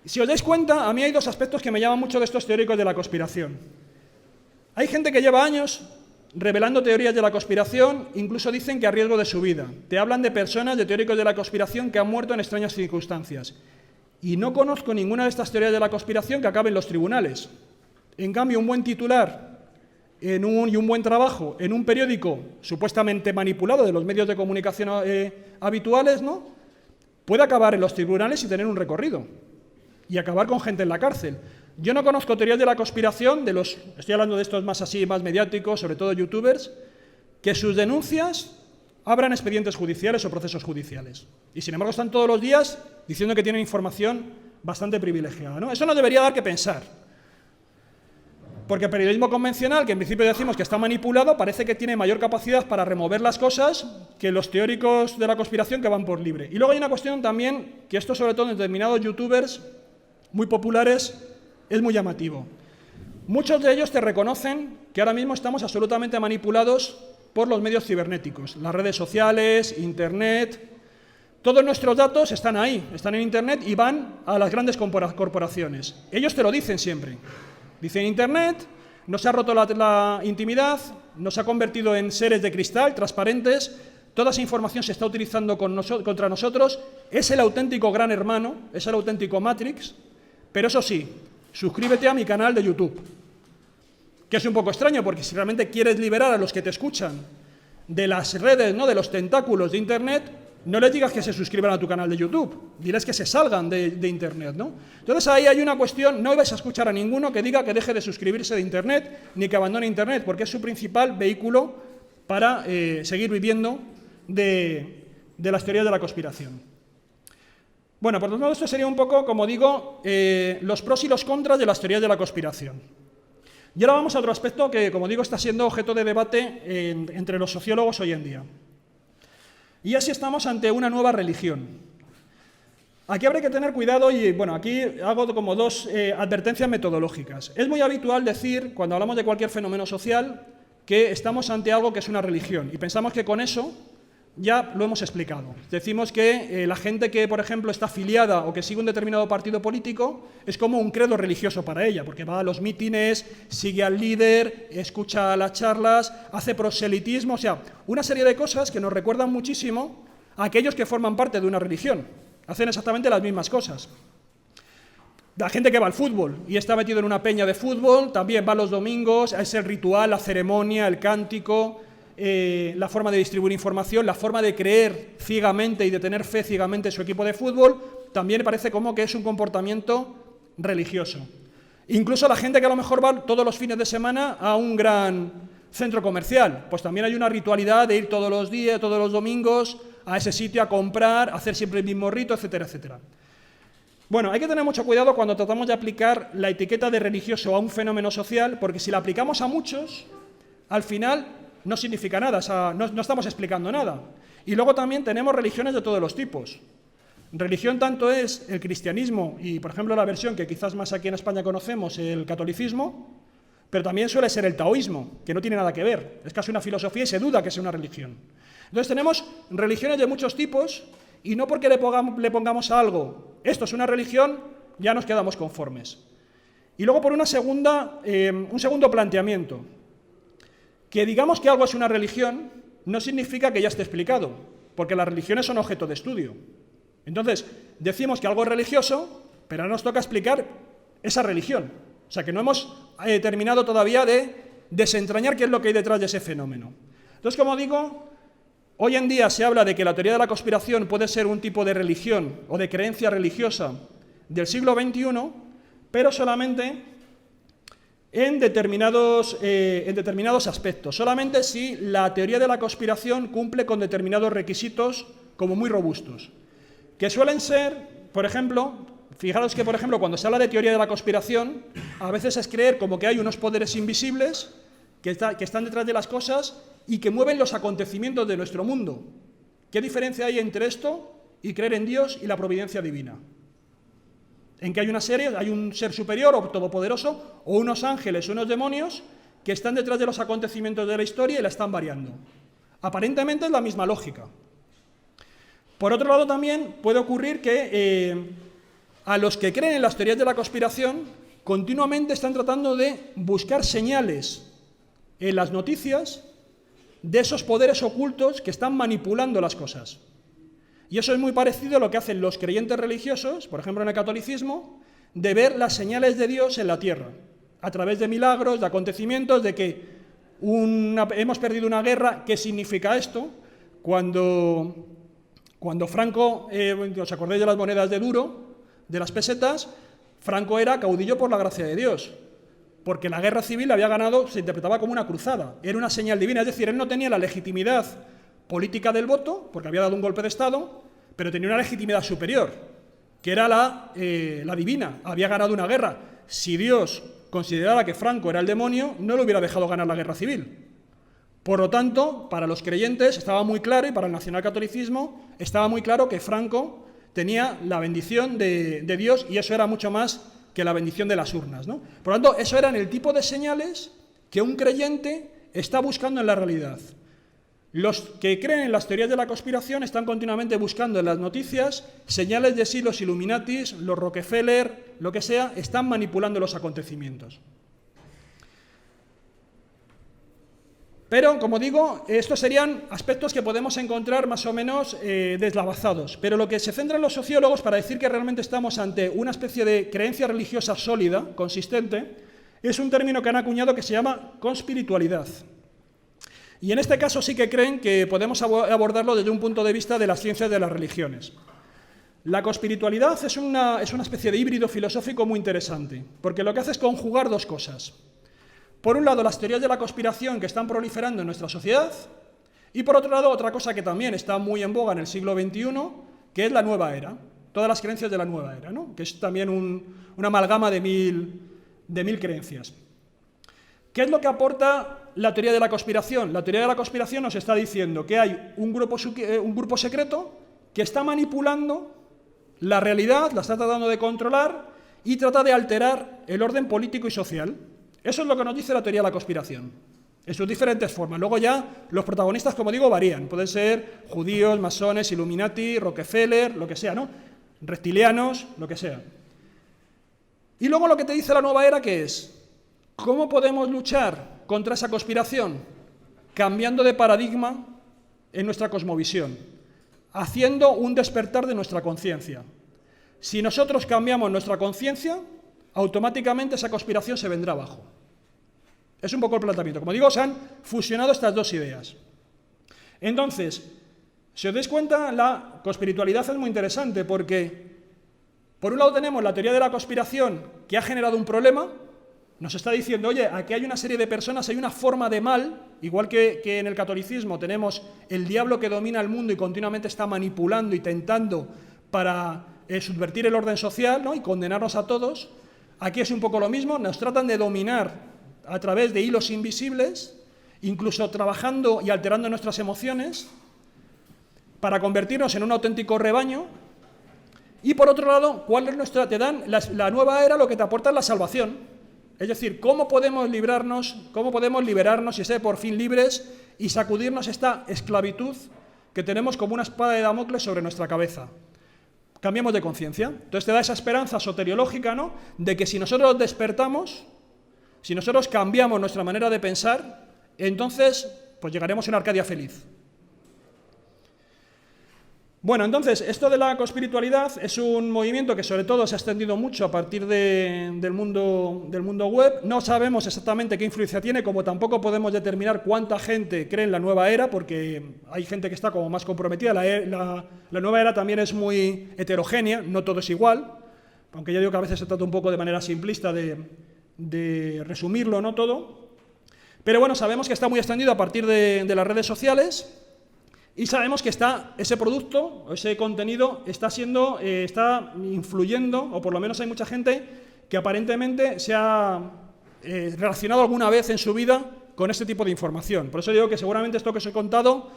Si os dais cuenta, a mí hay dos aspectos que me llaman mucho de estos teóricos de la conspiración. Hay gente que lleva años revelando teorías de la conspiración, incluso dicen que a riesgo de su vida. Te hablan de personas, de teóricos de la conspiración que han muerto en extrañas circunstancias. Y no conozco ninguna de estas teorías de la conspiración que acabe en los tribunales. En cambio, un buen titular y un buen trabajo en un periódico supuestamente manipulado de los medios de comunicación habituales, ¿no?, puede acabar en los tribunales y tener un recorrido. Y acabar con gente en la cárcel. Yo no conozco teorías de la conspiración, estoy hablando de estos más así, más mediáticos, sobre todo youtubers, que sus denuncias abran expedientes judiciales o procesos judiciales. Y sin embargo están todos los días diciendo que tienen información bastante privilegiada, ¿no? Eso nos debería dar que pensar. Porque el periodismo convencional, que en principio decimos que está manipulado, parece que tiene mayor capacidad para remover las cosas que los teóricos de la conspiración que van por libre. Y luego hay una cuestión también, que esto sobre todo en determinados youtubers muy populares es muy llamativo. Muchos de ellos te reconocen que ahora mismo estamos absolutamente manipulados por los medios cibernéticos, las redes sociales, Internet. Todos nuestros datos están ahí, están en Internet y van a las grandes corporaciones. Ellos te lo dicen siempre. Dicen, Internet nos ha roto la intimidad, nos ha convertido en seres de cristal, transparentes, toda esa información se está utilizando contra nosotros, es el auténtico gran hermano, es el auténtico Matrix, pero eso sí, suscríbete a mi canal de YouTube, que es un poco extraño, porque si realmente quieres liberar a los que te escuchan de las redes, ¿no?, de los tentáculos de Internet, no les digas que se suscriban a tu canal de YouTube, diles que se salgan de Internet, ¿no? Entonces ahí hay una cuestión, no vais a escuchar a ninguno que diga que deje de suscribirse de Internet, ni que abandone Internet, porque es su principal vehículo para seguir viviendo de las teorías de la conspiración. Bueno, por lo tanto, esto sería un poco, como digo, los pros y los contras de las teorías de la conspiración. Y ahora vamos a otro aspecto que, como digo, está siendo objeto de debate entre los sociólogos hoy en día. Y así estamos ante una nueva religión. Aquí habrá que tener cuidado y, bueno, aquí hago como dos advertencias metodológicas. Es muy habitual decir, cuando hablamos de cualquier fenómeno social, que estamos ante algo que es una religión y pensamos que con eso ya lo hemos explicado. Decimos que la gente que, por ejemplo, está afiliada o que sigue un determinado partido político es como un credo religioso para ella, porque va a los mítines, sigue al líder, escucha las charlas, hace proselitismo, o sea, una serie de cosas que nos recuerdan muchísimo a aquellos que forman parte de una religión. Hacen exactamente las mismas cosas. La gente que va al fútbol y está metido en una peña de fútbol, también va los domingos, es el ritual, la ceremonia, el cántico, la forma de distribuir información, la forma de creer ciegamente y de tener fe ciegamente en su equipo de fútbol, también parece como que es un comportamiento religioso. Incluso la gente que a lo mejor va todos los fines de semana a un gran centro comercial, pues también hay una ritualidad de ir todos los días, todos los domingos, a ese sitio a comprar, a hacer siempre el mismo rito, etcétera, etcétera. Bueno, hay que tener mucho cuidado cuando tratamos de aplicar la etiqueta de religioso a un fenómeno social, porque si la aplicamos a muchos, al final no significa nada, o sea, no estamos explicando nada. Y luego también tenemos religiones de todos los tipos. Religión tanto es el cristianismo y, por ejemplo, la versión que quizás más aquí en España conocemos, el catolicismo, pero también suele ser el taoísmo, que no tiene nada que ver, es casi una filosofía y se duda que sea una religión. Entonces tenemos religiones de muchos tipos y no porque le pongamos a algo, esto es una religión, ya nos quedamos conformes. Y luego por un segundo planteamiento, que digamos que algo es una religión no significa que ya esté explicado, porque las religiones son objeto de estudio. Entonces, decimos que algo es religioso, pero ahora nos toca explicar esa religión. O sea, que no hemos terminado todavía de desentrañar qué es lo que hay detrás de ese fenómeno. Entonces, como digo, hoy en día se habla de que la teoría de la conspiración puede ser un tipo de religión o de creencia religiosa del siglo XXI, pero solamente en determinados aspectos, solamente si la teoría de la conspiración cumple con determinados requisitos como muy robustos, que suelen ser, por ejemplo, fijaros que, por ejemplo, cuando se habla de teoría de la conspiración, a veces es creer como que hay unos poderes invisibles que están detrás de las cosas y que mueven los acontecimientos de nuestro mundo. ¿Qué diferencia hay entre esto y creer en Dios y la providencia divina? En que hay un ser superior o todopoderoso, o unos ángeles o unos demonios que están detrás de los acontecimientos de la historia y la están variando. Aparentemente es la misma lógica. Por otro lado, también puede ocurrir que a los que creen en las teorías de la conspiración continuamente están tratando de buscar señales en las noticias de esos poderes ocultos que están manipulando las cosas. Y eso es muy parecido a lo que hacen los creyentes religiosos, por ejemplo en el catolicismo, de ver las señales de Dios en la tierra, a través de milagros, de acontecimientos, de que hemos perdido una guerra. ¿Qué significa esto? Cuando Franco, ¿os acordáis de las monedas de duro, de las pesetas? Franco era caudillo por la gracia de Dios, porque la guerra civil había ganado, se interpretaba como una cruzada, era una señal divina, es decir, él no tenía la legitimidad política del voto, porque había dado un golpe de Estado, pero tenía una legitimidad superior, que era la divina, había ganado una guerra. Si Dios considerara que Franco era el demonio, no le hubiera dejado ganar la guerra civil. Por lo tanto, para los creyentes estaba muy claro, y para el nacionalcatolicismo estaba muy claro que Franco tenía la bendición de Dios, y eso era mucho más que la bendición de las urnas, ¿no? Por lo tanto, eso eran el tipo de señales que un creyente está buscando en la realidad. Los que creen en las teorías de la conspiración están continuamente buscando en las noticias señales de si los Illuminatis, los Rockefeller, lo que sea, están manipulando los acontecimientos. Pero, como digo, estos serían aspectos que podemos encontrar más o menos deslavazados. Pero lo que se centran los sociólogos para decir que realmente estamos ante una especie de creencia religiosa sólida, consistente, es un término que han acuñado que se llama conspiritualidad. Y en este caso sí que creen que podemos abordarlo desde un punto de vista de las ciencias de las religiones. La conspiritualidad es una especie de híbrido filosófico muy interesante, porque lo que hace es conjugar dos cosas. Por un lado, las teorías de la conspiración que están proliferando en nuestra sociedad, y por otro lado, otra cosa que también está muy en boga en el siglo XXI, que es la nueva era, todas las creencias de la nueva era, ¿no? Que es también una amalgama de mil creencias. ¿Qué es lo que aporta la teoría de la conspiración? La teoría de la conspiración nos está diciendo que hay un grupo secreto que está manipulando la realidad, la está tratando de controlar y trata de alterar el orden político y social. Eso es lo que nos dice la teoría de la conspiración, en sus diferentes formas. Luego ya los protagonistas, como digo, varían. Pueden ser judíos, masones, Illuminati, Rockefeller, lo que sea, ¿no? Reptilianos, lo que sea. Y luego lo que te dice la nueva era, ¿qué es? ¿Cómo podemos luchar contra esa conspiración? Cambiando de paradigma en nuestra cosmovisión, haciendo un despertar de nuestra conciencia. Si nosotros cambiamos nuestra conciencia, automáticamente esa conspiración se vendrá abajo. Es un poco el planteamiento. Como digo, se han fusionado estas dos ideas. Entonces, si os dais cuenta, la conspiritualidad es muy interesante porque, por un lado, tenemos la teoría de la conspiración que ha generado un problema. Nos está diciendo, oye, aquí hay una serie de personas, hay una forma de mal, igual que en el catolicismo tenemos el diablo que domina el mundo y continuamente está manipulando y tentando para subvertir el orden social, ¿no? Y condenarnos a todos. Aquí es un poco lo mismo, nos tratan de dominar a través de hilos invisibles, incluso trabajando y alterando nuestras emociones, para convertirnos en un auténtico rebaño. Y por otro lado, ¿cuál es te dan la nueva era? Lo que te aporta es la salvación. Es decir, ¿cómo podemos liberarnos y ser por fin libres y sacudirnos esta esclavitud que tenemos como una espada de Damocles sobre nuestra cabeza? cambiemos de conciencia. Entonces te da esa esperanza soteriológica, ¿no?, de que si nosotros despertamos, si nosotros cambiamos nuestra manera de pensar, entonces pues llegaremos a una Arcadia feliz. Bueno, entonces, esto de la cospiritualidad es un movimiento que sobre todo se ha extendido mucho a partir del mundo web. No sabemos exactamente qué influencia tiene, como tampoco podemos determinar cuánta gente cree en la nueva era, porque hay gente que está como más comprometida. La nueva era también es muy heterogénea, no todo es igual, aunque ya digo que a veces se trata un poco de manera simplista de resumirlo, no todo. Pero bueno, sabemos que está muy extendido a partir de las redes sociales. Y sabemos que ese producto, ese contenido, está influyendo, o por lo menos hay mucha gente que aparentemente se ha relacionado alguna vez en su vida con este tipo de información. Por eso digo que seguramente esto que os he contado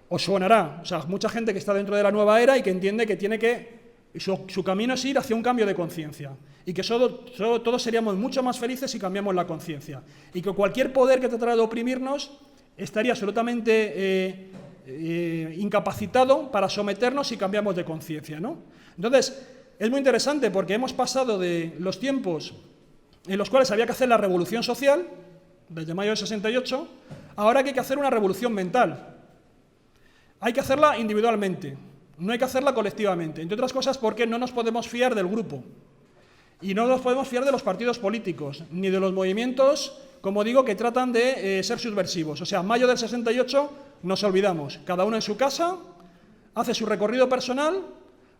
os sonará. O sea, mucha gente que está dentro de la nueva era y que entiende que su camino es ir hacia un cambio de conciencia. Y que todos seríamos mucho más felices si cambiamos la conciencia. Y que cualquier poder que tratara de oprimirnos estaría absolutamente incapacitado para someternos si cambiamos de conciencia, ¿no? Entonces, es muy interesante porque hemos pasado de los tiempos en los cuales había que hacer la revolución social, desde mayo del 68, ahora que hay que hacer una revolución mental. Hay que hacerla individualmente, no hay que hacerla colectivamente, entre otras cosas porque no nos podemos fiar del grupo y no nos podemos fiar de los partidos políticos, ni de los movimientos, como digo, que tratan de ser subversivos. O sea, mayo del 68 nos olvidamos, cada uno en su casa hace su recorrido personal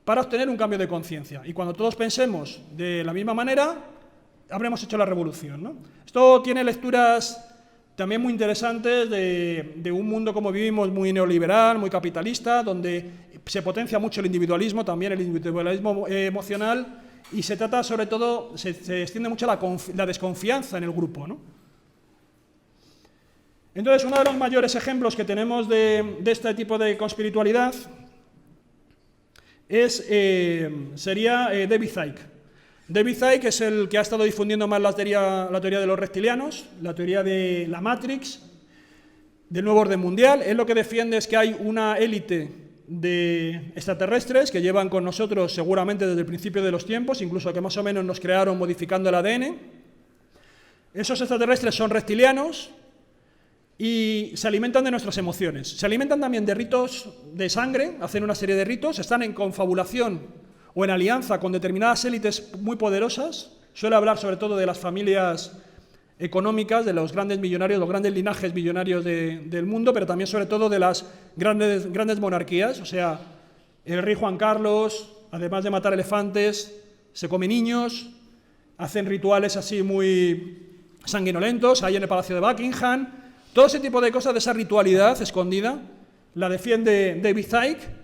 para obtener un cambio de conciencia. Y cuando todos pensemos de la misma manera, habremos hecho la revolución, ¿no? Esto tiene lecturas también muy interesantes de un mundo como vivimos muy neoliberal, muy capitalista, donde se potencia mucho el individualismo, también el individualismo emocional, y se trata sobre todo, se extiende mucho la desconfianza en el grupo, ¿no? Entonces, uno de los mayores ejemplos que tenemos de este tipo de conspiritualidad sería David Icke. David Icke es el que ha estado difundiendo más la teoría de los reptilianos, la teoría de la Matrix, del nuevo orden mundial. Él lo que defiende es que hay una élite de extraterrestres que llevan con nosotros seguramente desde el principio de los tiempos, incluso que más o menos nos crearon modificando el ADN. Esos extraterrestres son reptilianos y se alimentan de nuestras emociones. Se alimentan también de ritos de sangre, hacen una serie de ritos, están en confabulación o en alianza con determinadas élites muy poderosas. Suele hablar sobre todo de las familias económicas, de los grandes millonarios, los grandes linajes millonarios del mundo, pero también sobre todo de las grandes monarquías. O sea, el rey Juan Carlos, además de matar elefantes, se come niños, hacen rituales así muy sanguinolentos, ahí en el Palacio de Buckingham. Todo ese tipo de cosas, de esa ritualidad escondida, la defiende David Icke,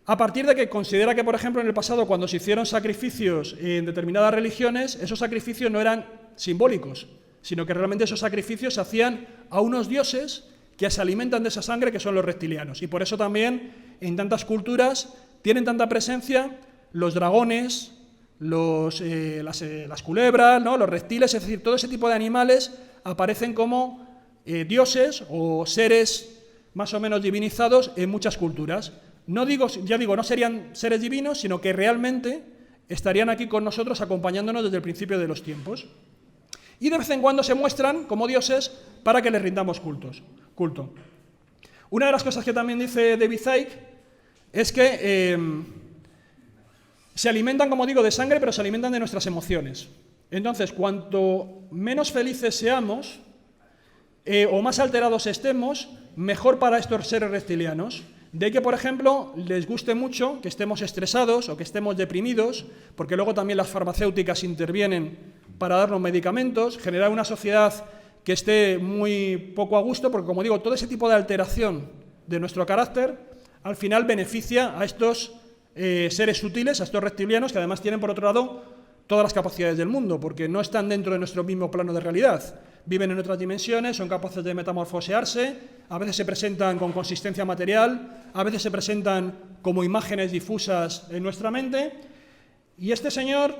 a partir de que considera que, por ejemplo, en el pasado, cuando se hicieron sacrificios en determinadas religiones, esos sacrificios no eran simbólicos, sino que realmente esos sacrificios se hacían a unos dioses que se alimentan de esa sangre, que son los reptilianos. Y por eso también en tantas culturas tienen tanta presencia los dragones, las culebras, ¿no?, los reptiles, es decir, todo ese tipo de animales aparecen como dioses o seres más o menos divinizados en muchas culturas. No serían seres divinos, sino que realmente estarían aquí con nosotros acompañándonos desde el principio de los tiempos. Y de vez en cuando se muestran como dioses para que les rindamos culto. Una de las cosas que también dice David Icke es que se alimentan, como digo, de sangre, pero se alimentan de nuestras emociones. Entonces, cuanto menos felices seamos, o más alterados estemos, mejor para estos seres reptilianos. De ahí que, por ejemplo, les guste mucho que estemos estresados o que estemos deprimidos, porque luego también las farmacéuticas intervienen para darnos medicamentos, generar una sociedad que esté muy poco a gusto, porque, como digo, todo ese tipo de alteración de nuestro carácter al final beneficia a estos seres sutiles, a estos reptilianos, que además tienen, por otro lado, todas las capacidades del mundo, porque no están dentro de nuestro mismo plano de realidad. Viven en otras dimensiones, son capaces de metamorfosearse, a veces se presentan con consistencia material, a veces se presentan como imágenes difusas en nuestra mente. Y este señor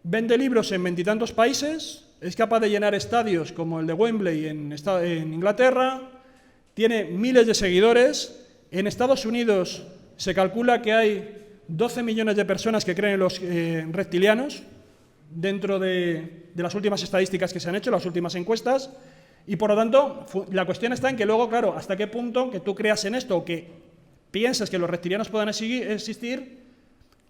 vende libros en 20 y tantos países, es capaz de llenar estadios como el de Wembley en Inglaterra, tiene miles de seguidores. En Estados Unidos se calcula que hay 12 millones de personas que creen en los reptilianos, dentro de las últimas estadísticas que se han hecho, las últimas encuestas, y por lo tanto, la cuestión está en que luego, claro, hasta qué punto que tú creas en esto o que piensas que los reptilianos puedan existir,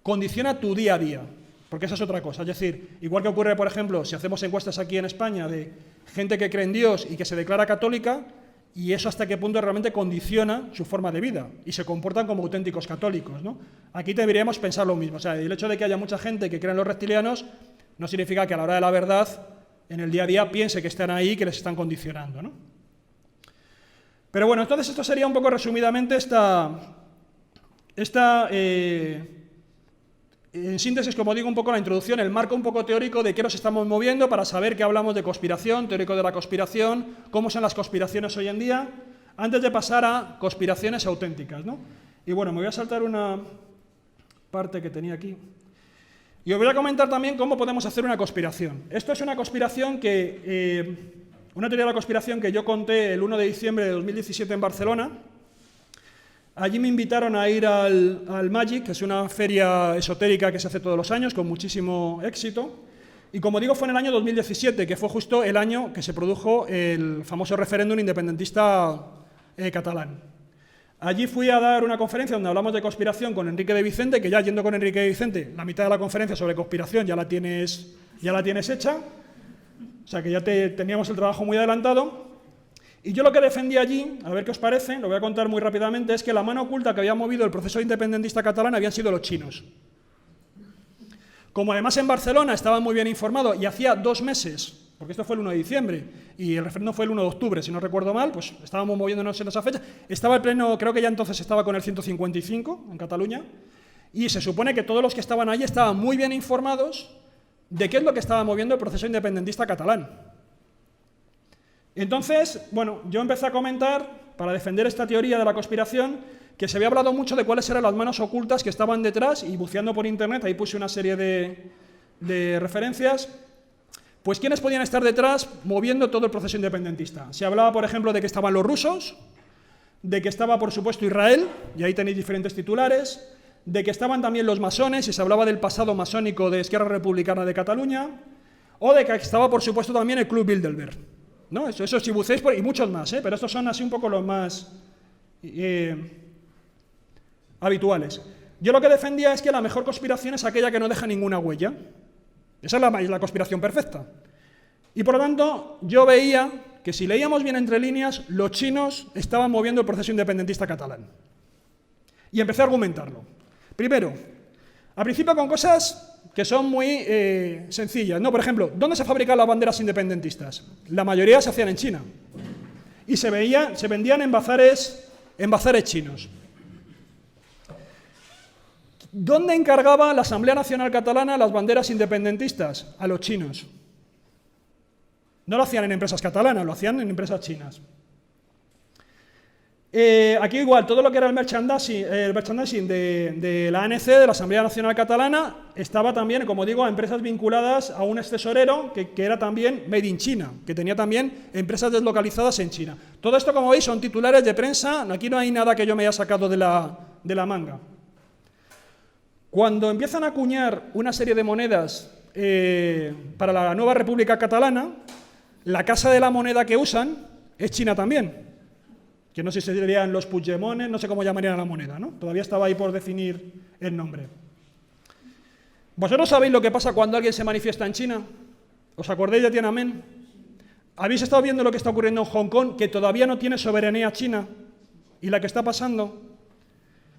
condiciona tu día a día, porque esa es otra cosa. Es decir, igual que ocurre, por ejemplo, si hacemos encuestas aquí en España de gente que cree en Dios y que se declara católica, y eso hasta qué punto realmente condiciona su forma de vida y se comportan como auténticos católicos, ¿no? Aquí deberíamos pensar lo mismo. O sea, el hecho de que haya mucha gente que cree en los reptilianos no significa que a la hora de la verdad, en el día a día, piense que están ahí y que les están condicionando, ¿no? Pero bueno, entonces esto sería un poco resumidamente en síntesis, como digo, un poco la introducción, el marco un poco teórico de qué nos estamos moviendo para saber que hablamos de conspiración, teórico de la conspiración, cómo son las conspiraciones hoy en día, antes de pasar a conspiraciones auténticas, ¿no? Y bueno, me voy a saltar una parte que tenía aquí. Y os voy a comentar también cómo podemos hacer una conspiración. Esto es una conspiración una teoría de la conspiración que yo conté el 1 de diciembre de 2017 en Barcelona. Allí me invitaron a ir al Magic, que es una feria esotérica que se hace todos los años, con muchísimo éxito. Y como digo, fue en el año 2017, que fue justo el año que se produjo el famoso referéndum independentista catalán. Allí fui a dar una conferencia donde hablamos de conspiración con Enrique de Vicente, que ya yendo con Enrique de Vicente, la mitad de la conferencia sobre conspiración ya la tienes hecha. O sea que ya teníamos el trabajo muy adelantado. Y yo lo que defendí allí, a ver qué os parece, lo voy a contar muy rápidamente, es que la mano oculta que había movido el proceso independentista catalán habían sido los chinos. Como además en Barcelona estaban muy bien informados y hacía 2 meses, porque esto fue el 1 de diciembre y el referéndum fue el 1 de octubre, si no recuerdo mal, pues estábamos moviéndonos en esa fecha. Estaba el pleno, creo que ya entonces estaba con el 155 en Cataluña, y se supone que todos los que estaban allí estaban muy bien informados de qué es lo que estaba moviendo el proceso independentista catalán. Entonces, bueno, yo empecé a comentar, para defender esta teoría de la conspiración, que se había hablado mucho de cuáles eran las manos ocultas que estaban detrás, y buceando por internet, ahí puse una serie de referencias, pues quiénes podían estar detrás moviendo todo el proceso independentista. Se hablaba, por ejemplo, de que estaban los rusos, de que estaba, por supuesto, Israel, y ahí tenéis diferentes titulares, de que estaban también los masones, y se hablaba del pasado masónico de Esquerra Republicana de Cataluña, o de que estaba, por supuesto, también el Club Bilderberg. ¿No? Eso si buceáis y muchos más, pero estos son así un poco los más habituales. Yo lo que defendía es que la mejor conspiración es aquella que no deja ninguna huella. Esa es la conspiración perfecta. Y por lo tanto, yo veía que si leíamos bien entre líneas, los chinos estaban moviendo el proceso independentista catalán. Y empecé a argumentarlo. Primero, al principio con cosas que son muy sencillas, ¿no? Por ejemplo, ¿dónde se fabrican las banderas independentistas? La mayoría se hacían en China. Y se vendían en bazares chinos. ¿Dónde encargaba la Asamblea Nacional Catalana las banderas independentistas? A los chinos. No lo hacían en empresas catalanas, lo hacían en empresas chinas. Aquí igual, todo lo que era el merchandising de la ANC, de la Asamblea Nacional Catalana, estaba también, como digo, a empresas vinculadas a un tesorero que era también made in China, que tenía también empresas deslocalizadas en China. Todo esto, como veis, son titulares de prensa, aquí no hay nada que yo me haya sacado de la manga. Cuando empiezan a acuñar una serie de monedas para la nueva República Catalana, la casa de la moneda que usan es China también. Que no sé si serían los Puigdemones, no sé cómo llamarían a la moneda, ¿no? Todavía estaba ahí por definir el nombre. ¿Vosotros sabéis lo que pasa cuando alguien se manifiesta en China? ¿Os acordáis de Tiananmen? ¿Habéis estado viendo lo que está ocurriendo en Hong Kong, que todavía no tiene soberanía china? ¿Y la que está pasando?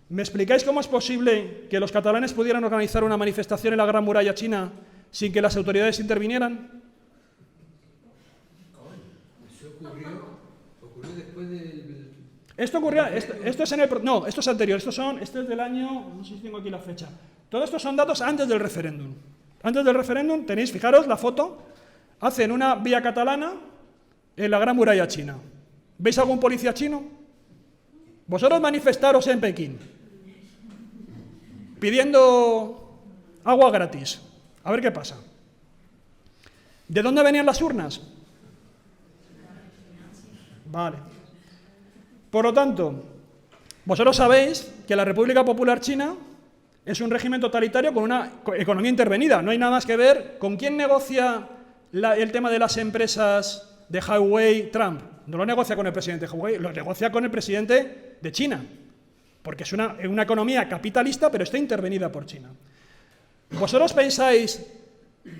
¿Me explicáis cómo es posible que los catalanes pudieran organizar una manifestación en la Gran Muralla China sin que las autoridades intervinieran? Ocurrió después del... Esto ocurrió, esto es en el... No, esto es anterior, esto es del año... No sé si tengo aquí la fecha. Todos estos son datos antes del referéndum. Antes del referéndum tenéis, fijaros la foto, hacen una vía catalana en la Gran Muralla China. ¿Veis algún policía chino? Vosotros manifestaros en Pekín, pidiendo agua gratis. A ver qué pasa. ¿De dónde venían las urnas? Vale. Por lo tanto, vosotros sabéis que la República Popular China Es un régimen totalitario con una economía intervenida. No hay nada más que ver con quién negocia el tema de las empresas de Huawei Trump. No lo negocia con el presidente de Huawei, lo negocia con el presidente de China, porque es una economía capitalista, pero está intervenida por China. ¿Vosotros pensáis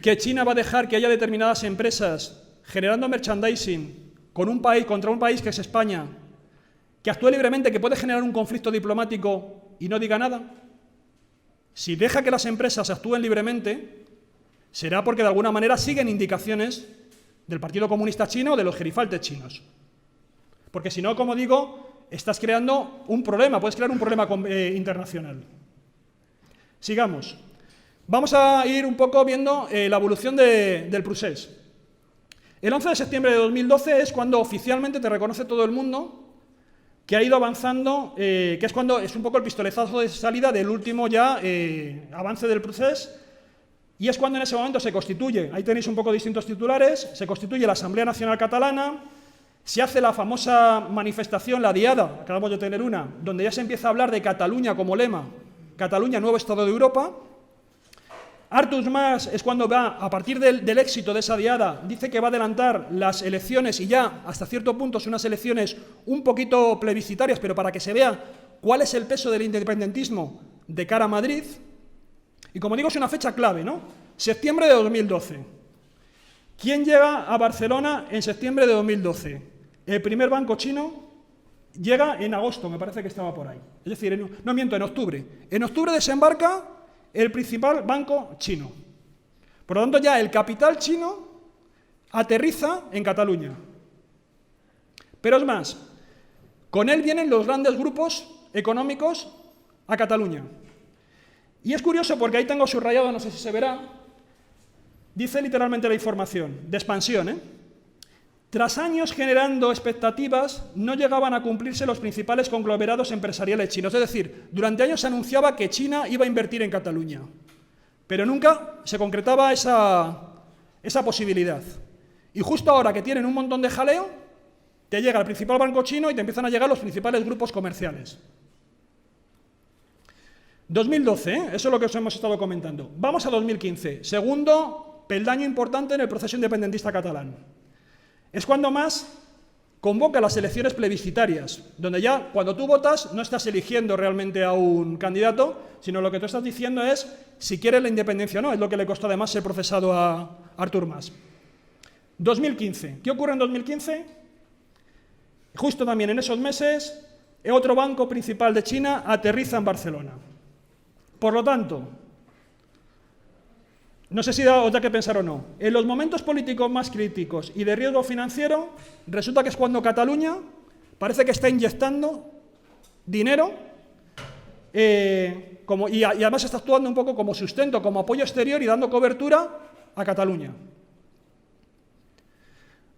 que China va a dejar que haya determinadas empresas generando merchandising contra un país que es España, que actúe libremente, que puede generar un conflicto diplomático y no diga nada? Si deja que las empresas actúen libremente, será porque de alguna manera siguen indicaciones del Partido Comunista Chino o de los gerifaltes chinos. Porque si no, como digo, estás creando un problema, puedes crear un problema internacional. Sigamos. Vamos a ir un poco viendo la evolución del procés. El 11 de septiembre de 2012 es cuando oficialmente te reconoce todo el mundo que ha ido avanzando, que es cuando es un poco el pistoletazo de salida del último ya avance del proceso, y es cuando en ese momento se constituye, ahí tenéis un poco distintos titulares, se constituye la Asamblea Nacional Catalana, se hace la famosa manifestación, la Diada, acabamos de tener una, donde ya se empieza a hablar de Cataluña como lema, Cataluña, nuevo Estado de Europa. Artur Mas es cuando va, a partir del éxito de esa diada, dice que va a adelantar las elecciones y ya, hasta cierto punto, son unas elecciones un poquito plebiscitarias, pero para que se vea cuál es el peso del independentismo de cara a Madrid. Y como digo, es una fecha clave, ¿no? Septiembre de 2012. ¿Quién llega a Barcelona en septiembre de 2012? El primer banco chino llega en agosto, me parece que estaba por ahí. Es decir, no miento, en octubre. En octubre desembarca el principal banco chino. Por lo tanto, ya el capital chino aterriza en Cataluña. Pero es más, con él vienen los grandes grupos económicos a Cataluña. Y es curioso porque ahí tengo subrayado, no sé si se verá, dice literalmente la información, de expansión, Tras años generando expectativas, no llegaban a cumplirse los principales conglomerados empresariales chinos. Es decir, durante años se anunciaba que China iba a invertir en Cataluña, pero nunca se concretaba esa posibilidad. Y justo ahora que tienen un montón de jaleo, te llega el principal banco chino y te empiezan a llegar los principales grupos comerciales. 2012, eso es lo que os hemos estado comentando. Vamos a 2015, segundo peldaño importante en el proceso independentista catalán. Es cuando Mas convoca las elecciones plebiscitarias, donde ya cuando tú votas no estás eligiendo realmente a un candidato, sino lo que tú estás diciendo es si quieres la independencia o no, es lo que le costó además ser procesado a Artur Mas. 2015, ¿qué ocurre en 2015? Justo también en esos meses, otro banco principal de China aterriza en Barcelona. Por lo tanto, no sé si os da que pensar o no, en los momentos políticos más críticos y de riesgo financiero, resulta que es cuando Cataluña parece que está inyectando dinero y además está actuando un poco como sustento, como apoyo exterior y dando cobertura a Cataluña.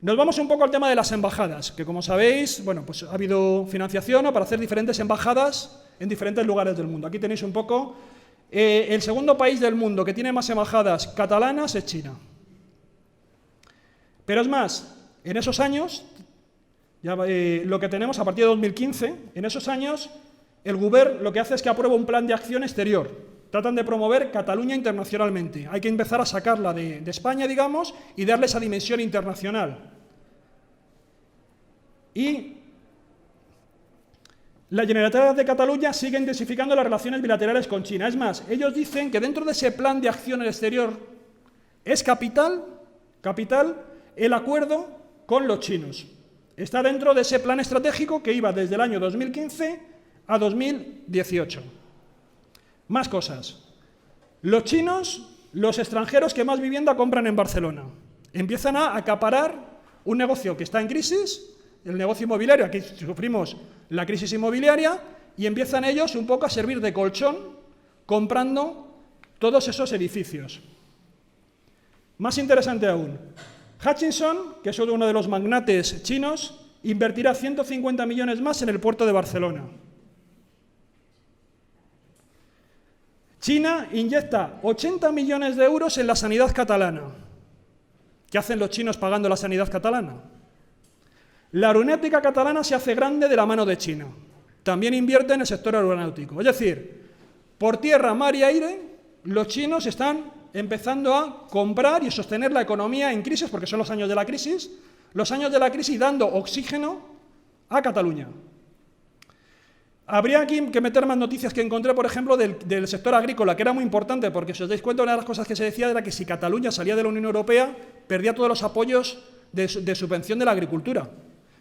Nos vamos un poco al tema de las embajadas, que como sabéis, bueno, pues ha habido financiación para hacer diferentes embajadas en diferentes lugares del mundo. Aquí tenéis un poco. El segundo país del mundo que tiene más embajadas catalanas es China. Pero es más, en esos años, ya, lo que tenemos a partir de 2015, en esos años, el Govern lo que hace es que aprueba un plan de acción exterior. Tratan de promover Cataluña internacionalmente. Hay que empezar a sacarla de España, digamos, y darle esa dimensión internacional. Y la Generalitat de Cataluña sigue intensificando las relaciones bilaterales con China. Es más, ellos dicen que dentro de ese plan de acción en el exterior es capital el acuerdo con los chinos. Está dentro de ese plan estratégico que iba desde el año 2015 a 2018. Más cosas. Los chinos, los extranjeros que más vivienda compran en Barcelona, empiezan a acaparar un negocio que está en crisis, el negocio inmobiliario. Aquí sufrimos la crisis inmobiliaria y empiezan ellos un poco a servir de colchón comprando todos esos edificios. Más interesante aún, Hutchison, que es uno de los magnates chinos, invertirá 150 millones más en el puerto de Barcelona. China inyecta 80 millones de euros en la sanidad catalana. ¿Qué hacen los chinos pagando la sanidad catalana? La aeronáutica catalana se hace grande de la mano de China. También invierte en el sector aeronáutico. Es decir, por tierra, mar y aire, los chinos están empezando a comprar y sostener la economía en crisis, porque son los años de la crisis, dando oxígeno a Cataluña. Habría aquí que meter más noticias que encontré, por ejemplo, del sector agrícola, que era muy importante, porque si os dais cuenta, una de las cosas que se decía era que si Cataluña salía de la Unión Europea, perdía todos los apoyos de subvención de la agricultura.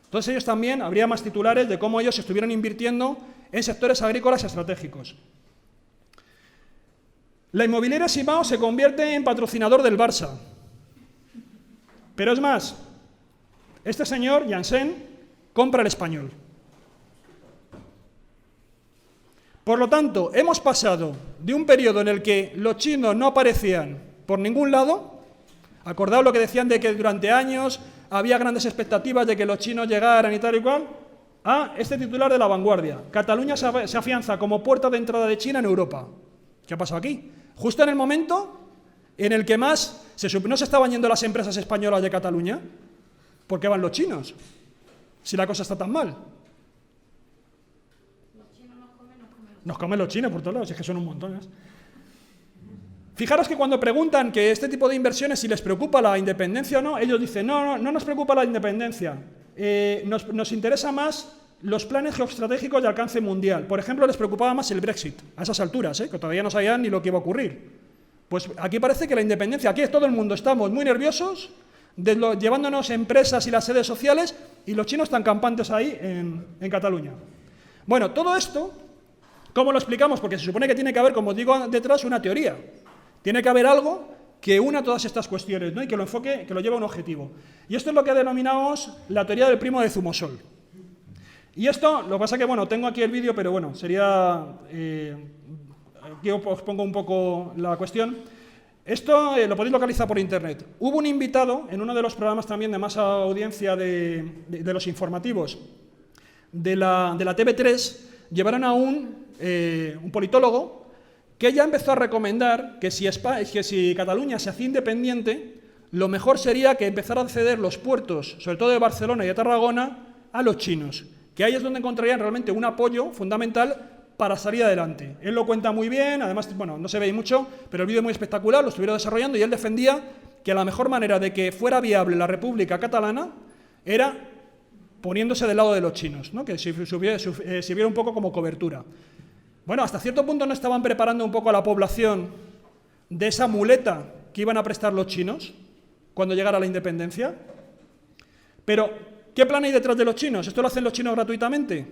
Entonces ellos también, habría más titulares de cómo ellos estuvieron invirtiendo en sectores agrícolas estratégicos. La inmobiliaria Simao se convierte en patrocinador del Barça. Pero es más, este señor, Janssen, compra el Español. Por lo tanto, hemos pasado de un periodo en el que los chinos no aparecían por ningún lado, acordaos lo que decían de que durante años había grandes expectativas de que los chinos llegaran y tal y cual, a este titular de La Vanguardia. Cataluña se afianza como puerta de entrada de China en Europa. ¿Qué ha pasado aquí? Justo en el momento en el que más no se estaban yendo las empresas españolas de Cataluña, ¿por qué van los chinos? Si la cosa está tan mal. Nos comen los chinos por todos lados, es que son un montón. Fijaros que cuando preguntan que este tipo de inversiones si les preocupa la independencia o no, ellos dicen, no nos preocupa la independencia, nos interesa más los planes geoestratégicos de alcance mundial. Por ejemplo, les preocupaba más el Brexit, a esas alturas, que todavía no sabían ni lo que iba a ocurrir. Pues aquí parece que la independencia, aquí todo el mundo estamos muy nerviosos, llevándonos empresas y las sedes sociales, y los chinos están campantes ahí en Cataluña. Bueno, todo esto, ¿cómo lo explicamos? Porque se supone que tiene que haber, como os digo detrás, una teoría. Tiene que haber algo que una todas estas cuestiones, ¿no? Y que lo enfoque, que lo lleve a un objetivo. Y esto es lo que denominamos la teoría del primo de Zumosol. Y esto, lo que pasa que, bueno, tengo aquí el vídeo, pero bueno, sería... aquí os pongo un poco la cuestión. Esto lo podéis localizar por internet. Hubo un invitado en uno de los programas también de más audiencia de los informativos de la TV3, llevaron a un politólogo que ya empezó a recomendar que si Cataluña se hacía independiente, lo mejor sería que empezara a ceder los puertos, sobre todo de Barcelona y de Tarragona, a los chinos, que ahí es donde encontrarían realmente un apoyo fundamental para salir adelante. Él lo cuenta muy bien, además, bueno, no se ve mucho, pero el vídeo es muy espectacular, lo estuvieron desarrollando y él defendía que la mejor manera de que fuera viable la República Catalana era poniéndose del lado de los chinos, ¿no? Que sirviera un poco como cobertura. Bueno, hasta cierto punto no estaban preparando un poco a la población de esa muleta que iban a prestar los chinos cuando llegara la independencia. Pero, ¿qué plan hay detrás de los chinos? ¿Esto lo hacen los chinos gratuitamente?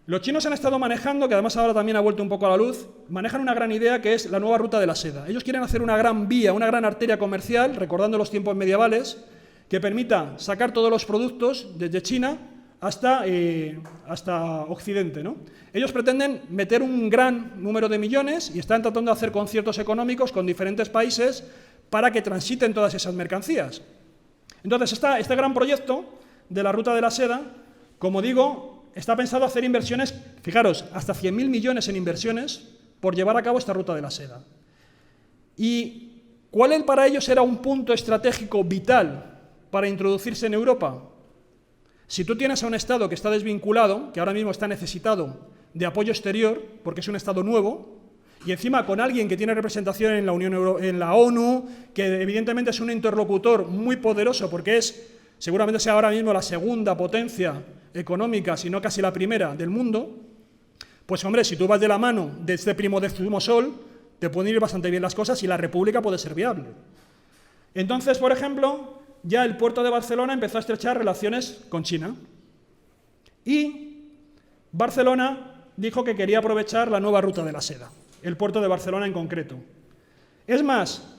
Los chinos han estado manejando, que además ahora también ha vuelto un poco a la luz, manejan una gran idea que es la nueva ruta de la seda. Ellos quieren hacer una gran vía, una gran arteria comercial, recordando los tiempos medievales, que permita sacar todos los productos desde China hasta Occidente, ¿no? Ellos pretenden meter un gran número de millones y están tratando de hacer conciertos económicos con diferentes países para que transiten todas esas mercancías. Entonces, este gran proyecto de la ruta de la seda, como digo, está pensado hacer inversiones, fijaros, hasta 100.000 millones en inversiones por llevar a cabo esta ruta de la seda. ¿Y cuál para ellos era un punto estratégico vital para introducirse en Europa? Si tú tienes a un Estado que está desvinculado, que ahora mismo está necesitado de apoyo exterior, porque es un Estado nuevo, y encima con alguien que tiene representación en la ONU, que evidentemente es un interlocutor muy poderoso, porque seguramente sea ahora mismo la segunda potencia económica, si no casi la primera del mundo, pues hombre, si tú vas de la mano de este primo de Zumosol, te pueden ir bastante bien las cosas y la República puede ser viable. Entonces, por ejemplo, ya el puerto de Barcelona empezó a estrechar relaciones con China. Y Barcelona dijo que quería aprovechar la nueva ruta de la seda, el puerto de Barcelona en concreto. Es más,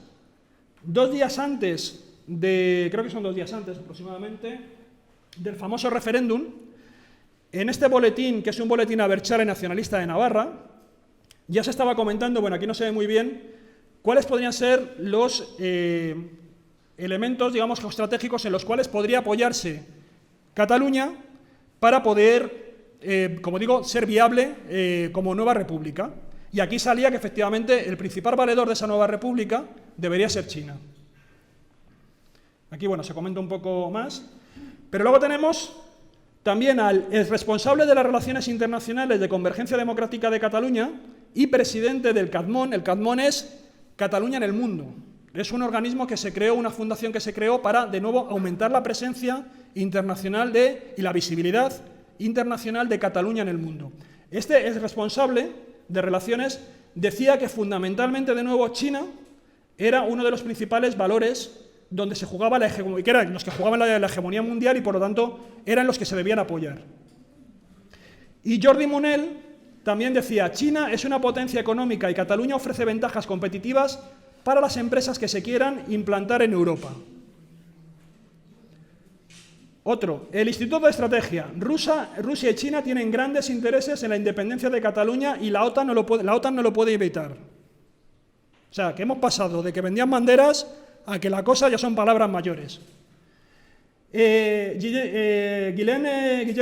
2 días antes creo que son 2 días antes aproximadamente, del famoso referéndum, en este boletín, que es un boletín Abertzale nacionalista de Navarra, ya se estaba comentando, bueno, aquí no se ve muy bien, cuáles podrían ser los elementos, digamos, geoestratégicos en los cuales podría apoyarse Cataluña para poder, como digo, ser viable como nueva república. Y aquí salía que efectivamente el principal valedor de esa nueva república debería ser China. Aquí, bueno, se comenta un poco más. Pero luego tenemos también al responsable de las relaciones internacionales de Convergencia Democrática de Cataluña y presidente del CADMON. El CADMON es Cataluña en el mundo. Es un organismo que se creó, una fundación que se creó para, de nuevo, aumentar la presencia internacional y la visibilidad internacional de Cataluña en el mundo. Este es responsable de relaciones, decía que fundamentalmente, de nuevo, China era uno de los principales valores donde se jugaba la hegemonía, que eran los que jugaban la hegemonía mundial y por lo tanto eran los que se debían apoyar. Y Jordi Munell también decía: China es una potencia económica y Cataluña ofrece ventajas competitivas para las empresas que se quieran implantar en Europa. Otro, el Instituto de Estrategia. Rusia y China tienen grandes intereses en la independencia de Cataluña y la OTAN no lo puede evitar. O sea, que hemos pasado de que vendían banderas a que la cosa ya son palabras mayores. Guillem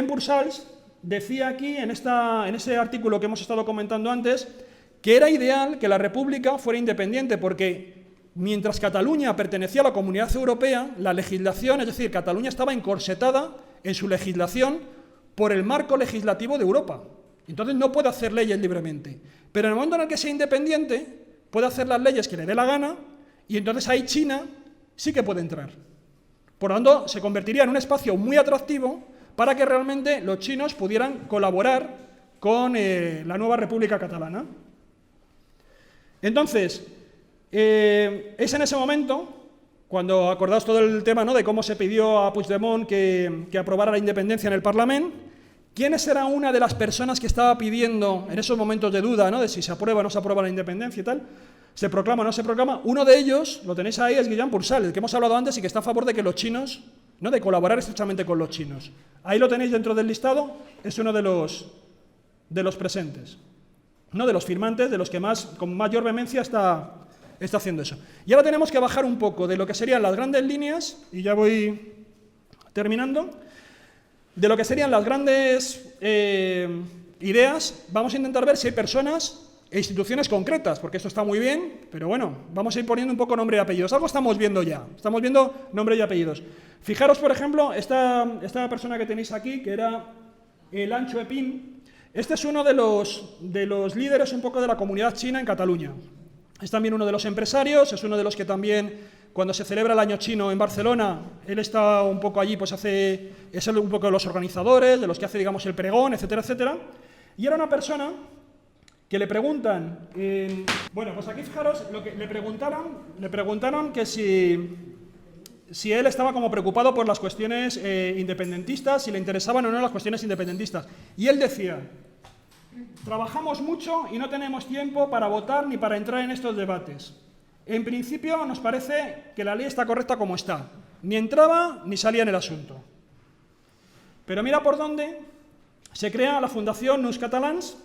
Pujals decía aquí, en ese artículo que hemos estado comentando antes, que era ideal que la República fuera independiente, porque mientras Cataluña pertenecía a la Comunidad Europea, la legislación, es decir, Cataluña estaba encorsetada en su legislación por el marco legislativo de Europa. Entonces no puede hacer leyes libremente. Pero en el momento en el que sea independiente, puede hacer las leyes que le dé la gana, y entonces ahí China sí que puede entrar. Por lo tanto, se convertiría en un espacio muy atractivo para que realmente los chinos pudieran colaborar con la nueva República Catalana. Entonces, es en ese momento, cuando acordaos todo el tema, ¿no?, de cómo se pidió a Puigdemont que aprobara la independencia en el Parlamento, ¿quiénes era una de las personas que estaba pidiendo en esos momentos de duda, ¿no?, de si se aprueba o no se aprueba la independencia y tal? ¿Se proclama o no se proclama? Uno de ellos, lo tenéis ahí, es Guillem Pujals, el que hemos hablado antes y que está a favor de que los chinos, ¿no?, de colaborar estrechamente con los chinos. Ahí lo tenéis dentro del listado, es uno de los presentes, ¿no?, de los firmantes, de los que con mayor vehemencia está haciendo eso. Y ahora tenemos que bajar un poco de lo que serían las grandes líneas, y ya voy terminando, de lo que serían las grandes ideas. Vamos a intentar ver si hay personas e instituciones concretas, porque esto está muy bien, pero bueno, vamos a ir poniendo un poco nombre y apellidos. Algo estamos viendo ya, estamos viendo nombre y apellidos. Fijaros, por ejemplo, esta persona que tenéis aquí, que era el Ancho Epín. Este es uno de los líderes un poco de la comunidad china en Cataluña. Es también uno de los empresarios, es uno de los que también, cuando se celebra el Año Chino en Barcelona, él está un poco allí, pues es un poco de los organizadores, de los que hace, digamos, el pregón, etcétera, etcétera. Y era una persona que le preguntan, bueno, pues aquí fijaros, lo que le preguntaron que si él estaba como preocupado por las cuestiones independentistas, si le interesaban o no las cuestiones independentistas. Y él decía: trabajamos mucho y no tenemos tiempo para votar ni para entrar en estos debates. En principio nos parece que la ley está correcta como está. Ni entraba ni salía en el asunto. Pero mira por dónde se crea la Fundación Nous Catalans,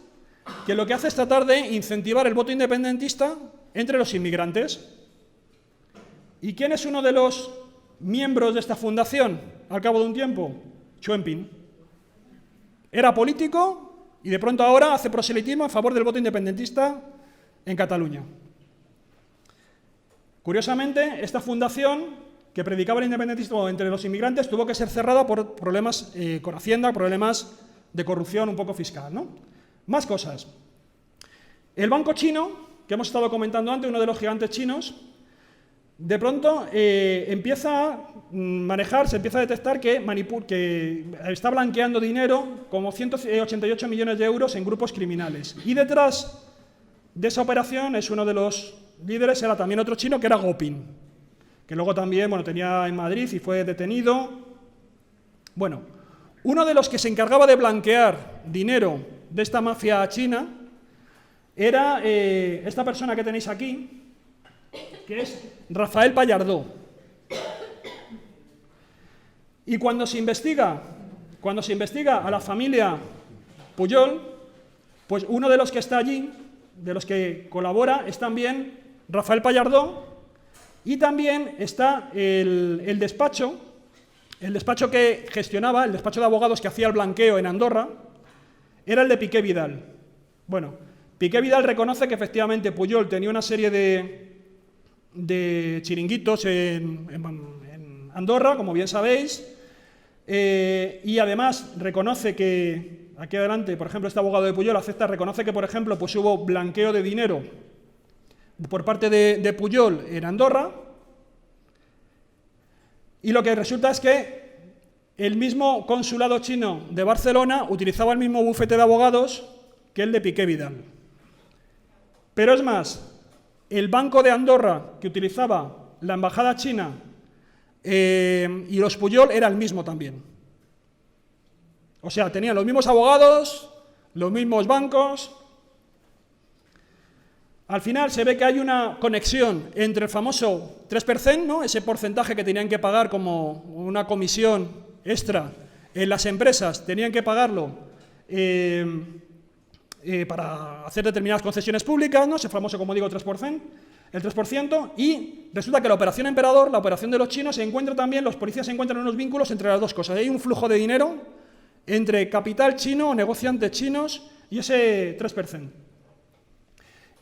que lo que hace es tratar de incentivar el voto independentista entre los inmigrantes. ¿Y quién es uno de los miembros de esta fundación al cabo de un tiempo? Chuen Pin. Era político y de pronto ahora hace proselitismo a favor del voto independentista en Cataluña. Curiosamente, esta fundación, que predicaba el independentismo entre los inmigrantes, tuvo que ser cerrada por problemas con Hacienda, problemas de corrupción un poco fiscal, ¿no? Más cosas. El banco chino, que hemos estado comentando antes, uno de los gigantes chinos, de pronto empieza a manejar, se empieza a detectar que está blanqueando dinero, como 188 millones de euros en grupos criminales. Y detrás de esa operación es uno de los líderes, era también otro chino, que era Gopin, que luego también, bueno, tenía en Madrid y fue detenido. Bueno, uno de los que se encargaba de blanquear dinero de esta mafia china era esta persona que tenéis aquí, que es Rafael Pallardó. Y cuando se investiga a la familia Pujol, pues uno de los que está allí, de los que colabora, es también Rafael Pallardó, y también está el despacho que gestionaba, el despacho de abogados que hacía el blanqueo en Andorra, era el de Piqué Vidal. Bueno, Piqué Vidal reconoce que efectivamente Pujol tenía una serie de chiringuitos en Andorra, como bien sabéis. y además reconoce que, aquí adelante, por ejemplo, este abogado de Pujol reconoce que, por ejemplo, pues hubo blanqueo de dinero por parte de Pujol en Andorra, y lo que resulta es que el mismo consulado chino de Barcelona utilizaba el mismo bufete de abogados que el de Piqué Vidal. Pero es más, el Banco de Andorra que utilizaba la embajada china y los Pujol era el mismo también. O sea, tenían los mismos abogados, los mismos bancos. Al final se ve que hay una conexión entre el famoso 3%, ¿no? Ese porcentaje que tenían que pagar como una comisión extra en las empresas, tenían que pagarlo para hacer determinadas concesiones públicas, ¿no? Ese famoso, como digo, 3%, el 3%, y resulta que la operación Emperador, la operación de los chinos, se encuentra también, los policías se encuentran unos vínculos entre las dos cosas. Hay un flujo de dinero entre capital chino, negociantes chinos, y ese 3%.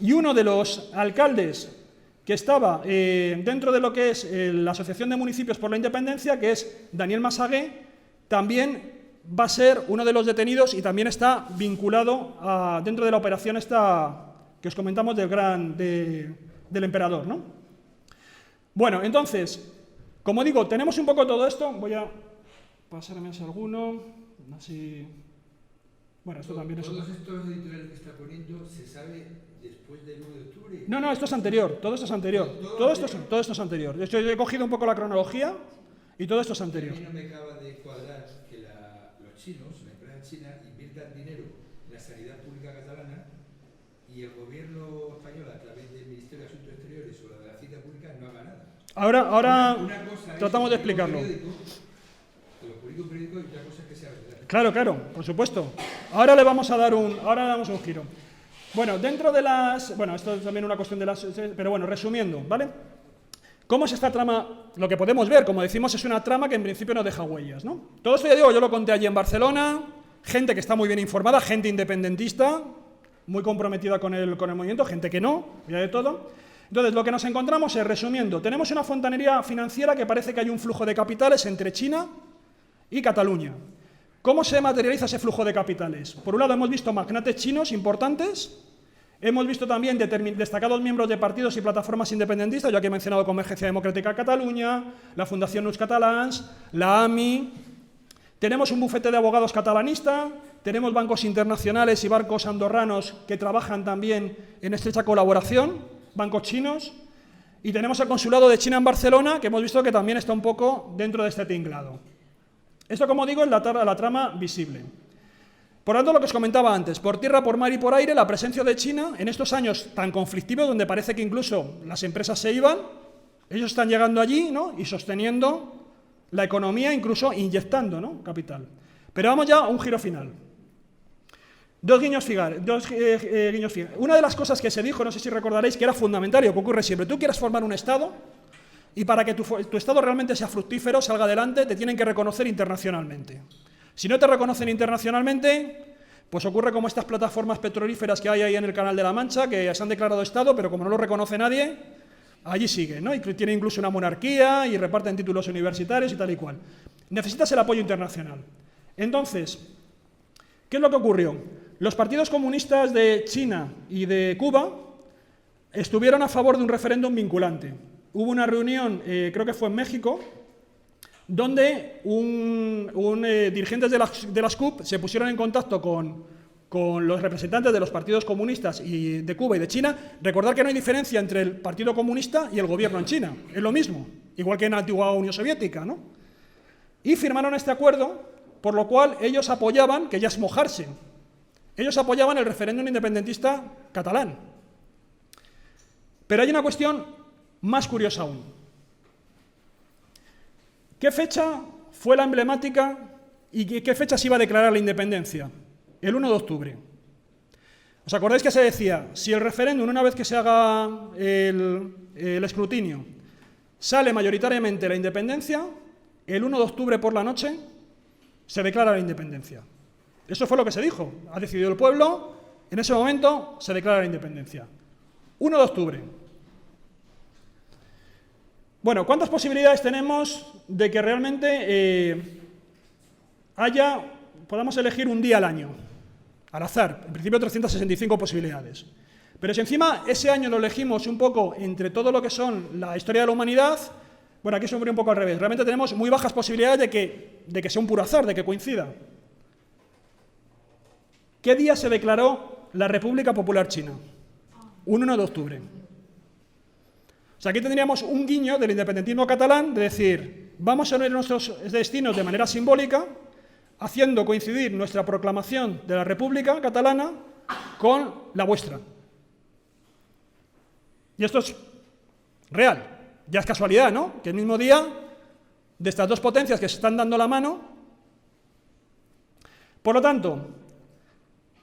Y uno de los alcaldes que estaba dentro de lo que es la Asociación de Municipios por la Independencia, que es Daniel Massagué, también va a ser uno de los detenidos y también está vinculado dentro de la operación esta que os comentamos del Emperador, ¿no? Bueno, entonces, como digo, tenemos un poco todo esto. Voy a pasarme alguno, así. Bueno, esto también es... ¿Todos estos editoriales que está poniendo se sabe después del 1 de octubre? No, esto es anterior, todo esto es anterior. Todo esto es anterior. De hecho, yo he cogido un poco la cronología y todo esto es anterior. A mí no me acaba de cuadrar que los chinos, la empresa china, inviertan dinero en la sanidad pública catalana y el gobierno español, a través del Ministerio de Asuntos Exteriores o la de la Hacienda Pública, no haga nada. Ahora una cosa tratamos de explicarlo. Lo publica un periódico y otra cosa es que sea verdad. Claro, por supuesto. Ahora le damos un giro. Bueno, dentro de las... Bueno, esto es también una cuestión de las... Pero bueno, resumiendo, ¿vale? ¿Cómo es esta trama? Lo que podemos ver, como decimos, es una trama que en principio no deja huellas, ¿no? Todo esto, ya digo, yo lo conté allí en Barcelona, gente que está muy bien informada, gente independentista, muy comprometida con el movimiento, gente que no, ya de todo. Entonces, lo que nos encontramos es, resumiendo, tenemos una fontanería financiera que parece que hay un flujo de capitales entre China y Cataluña. ¿Cómo se materializa ese flujo de capitales? Por un lado, hemos visto magnates chinos importantes, hemos visto también destacados miembros de partidos y plataformas independentistas, yo aquí he mencionado Convergencia Democrática Cataluña, la Fundación Nuts Catalans, la AMI, tenemos un bufete de abogados catalanista, tenemos bancos internacionales y bancos andorranos que trabajan también en estrecha colaboración, bancos chinos, y tenemos el consulado de China en Barcelona, que hemos visto que también está un poco dentro de este tinglado. Esto, como digo, es la trama visible. Por tanto, lo que os comentaba antes, por tierra, por mar y por aire, la presencia de China en estos años tan conflictivos, donde parece que incluso las empresas se iban, ellos están llegando allí, ¿no? Y sosteniendo la economía, incluso inyectando, ¿no? Capital. Pero vamos ya a un giro final. Dos guiños finales. Una de las cosas que se dijo, no sé si recordaréis, que era fundamental y que ocurre siempre. Tú quieres formar un Estado y para que tu Estado realmente sea fructífero, salga adelante, te tienen que reconocer internacionalmente. Si no te reconocen internacionalmente, pues ocurre como estas plataformas petrolíferas que hay ahí en el Canal de la Mancha, que se han declarado Estado, pero como no lo reconoce nadie, allí siguen, ¿no? Y tienen incluso una monarquía y reparten títulos universitarios y tal y cual. Necesitas el apoyo internacional. Entonces, ¿qué es lo que ocurrió? Los partidos comunistas de China y de Cuba estuvieron a favor de un referéndum vinculante. Hubo una reunión, creo que fue en México, donde dirigentes de las CUP se pusieron en contacto con los representantes de los partidos comunistas y de Cuba y de China. Recordad que no hay diferencia entre el Partido Comunista y el gobierno en China, es lo mismo, igual que en la antigua Unión Soviética, ¿no? Y firmaron este acuerdo, por lo cual ellos apoyaban, que ya es mojarse, ellos apoyaban el referéndum independentista catalán. Pero hay una cuestión más curiosa aún. ¿Qué fecha fue la emblemática y qué fecha se iba a declarar la independencia? El 1 de octubre. ¿Os acordáis que se decía, si el referéndum, una vez que se haga el escrutinio, sale mayoritariamente la independencia, el 1 de octubre por la noche se declara la independencia? Eso fue lo que se dijo. Ha decidido el pueblo, en ese momento se declara la independencia. 1 de octubre. Bueno, ¿cuántas posibilidades tenemos de que realmente podamos elegir un día al año, al azar, en principio 365 posibilidades. Pero si encima ese año lo elegimos un poco entre todo lo que son la historia de la humanidad, bueno, aquí se un poco al revés. Realmente tenemos muy bajas posibilidades de que sea un puro azar, de que coincida. ¿Qué día se declaró la República Popular China? Un 1 de octubre. O sea, aquí tendríamos un guiño del independentismo catalán de decir, vamos a unir nuestros destinos de manera simbólica, haciendo coincidir nuestra proclamación de la República Catalana con la vuestra. Y esto es real, ya es casualidad, ¿no? Que el mismo día de estas dos potencias que se están dando la mano. Por lo tanto,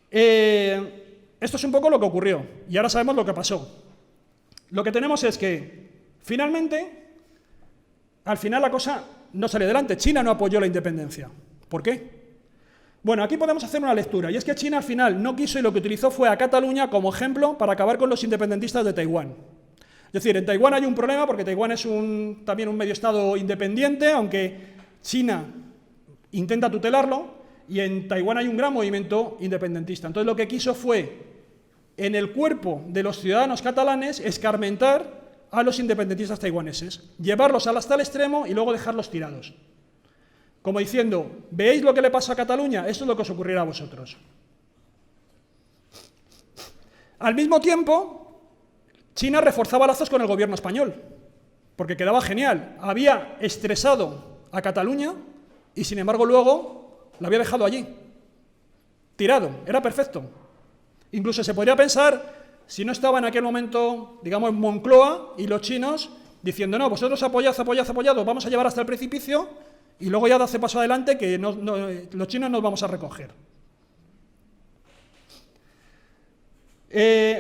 esto es un poco lo que ocurrió, y ahora sabemos lo que pasó. Lo que tenemos es que, finalmente, al final la cosa no salió adelante. China no apoyó la independencia. ¿Por qué? Bueno, aquí podemos hacer una lectura, y es que China al final no quiso y lo que utilizó fue a Cataluña como ejemplo para acabar con los independentistas de Taiwán. Es decir, en Taiwán hay un problema porque Taiwán es también un medio estado independiente, aunque China intenta tutelarlo, y en Taiwán hay un gran movimiento independentista. Entonces lo que quiso fue, en el cuerpo de los ciudadanos catalanes, escarmentar a los independentistas taiwaneses, llevarlos hasta el extremo y luego dejarlos tirados. Como diciendo, ¿veis lo que le pasa a Cataluña? Esto es lo que os ocurrirá a vosotros. Al mismo tiempo, China reforzaba lazos con el gobierno español, porque quedaba genial. Había estresado a Cataluña y, sin embargo, luego lo había dejado allí, tirado, era perfecto. Incluso se podría pensar, si no estaba en aquel momento, digamos, en Moncloa y los chinos diciendo, no, vosotros apoyad, vamos a llevar hasta el precipicio y luego ya hace paso adelante que los chinos nos vamos a recoger.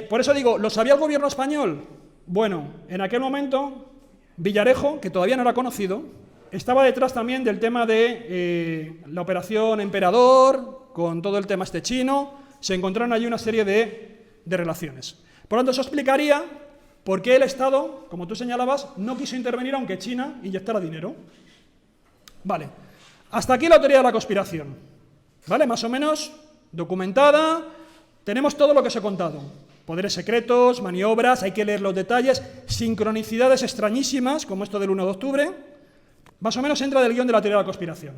Por eso digo, ¿lo sabía el gobierno español? Bueno, en aquel momento, Villarejo, que todavía no era conocido, estaba detrás también del tema de la operación Emperador, con todo el tema chino. Se encontraron allí una serie de relaciones. Por lo tanto, eso explicaría por qué el Estado, como tú señalabas, no quiso intervenir aunque China inyectara dinero. Vale, hasta aquí la teoría de la conspiración. ¿Vale? Más o menos documentada, tenemos todo lo que os he contado. Poderes secretos, maniobras, hay que leer los detalles, sincronicidades extrañísimas, como esto del 1 de octubre. Más o menos entra del guión de la teoría de la conspiración.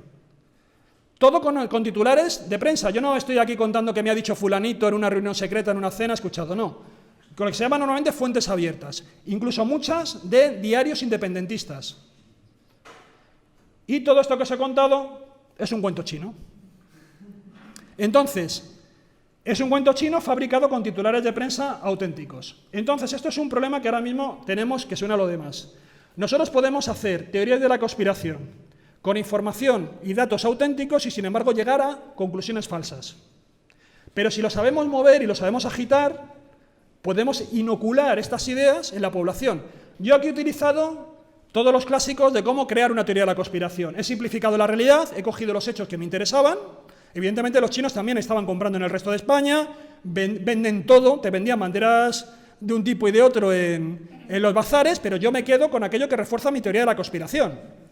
Todo con titulares de prensa. Yo no estoy aquí contando que me ha dicho fulanito en una reunión secreta, en una cena, escuchado, no. Con lo que se llama normalmente fuentes abiertas. Incluso muchas de diarios independentistas. Y todo esto que os he contado es un cuento chino. Entonces, es un cuento chino fabricado con titulares de prensa auténticos. Entonces, esto es un problema que ahora mismo tenemos que suena a lo demás. Nosotros podemos hacer teorías de la conspiración con información y datos auténticos y, sin embargo, llegar a conclusiones falsas. Pero si lo sabemos mover y lo sabemos agitar, podemos inocular estas ideas en la población. Yo aquí he utilizado todos los clásicos de cómo crear una teoría de la conspiración. He simplificado la realidad, he cogido los hechos que me interesaban. Evidentemente, los chinos también estaban comprando en el resto de España, venden todo, te vendían banderas de un tipo y de otro en los bazares, pero yo me quedo con aquello que refuerza mi teoría de la conspiración.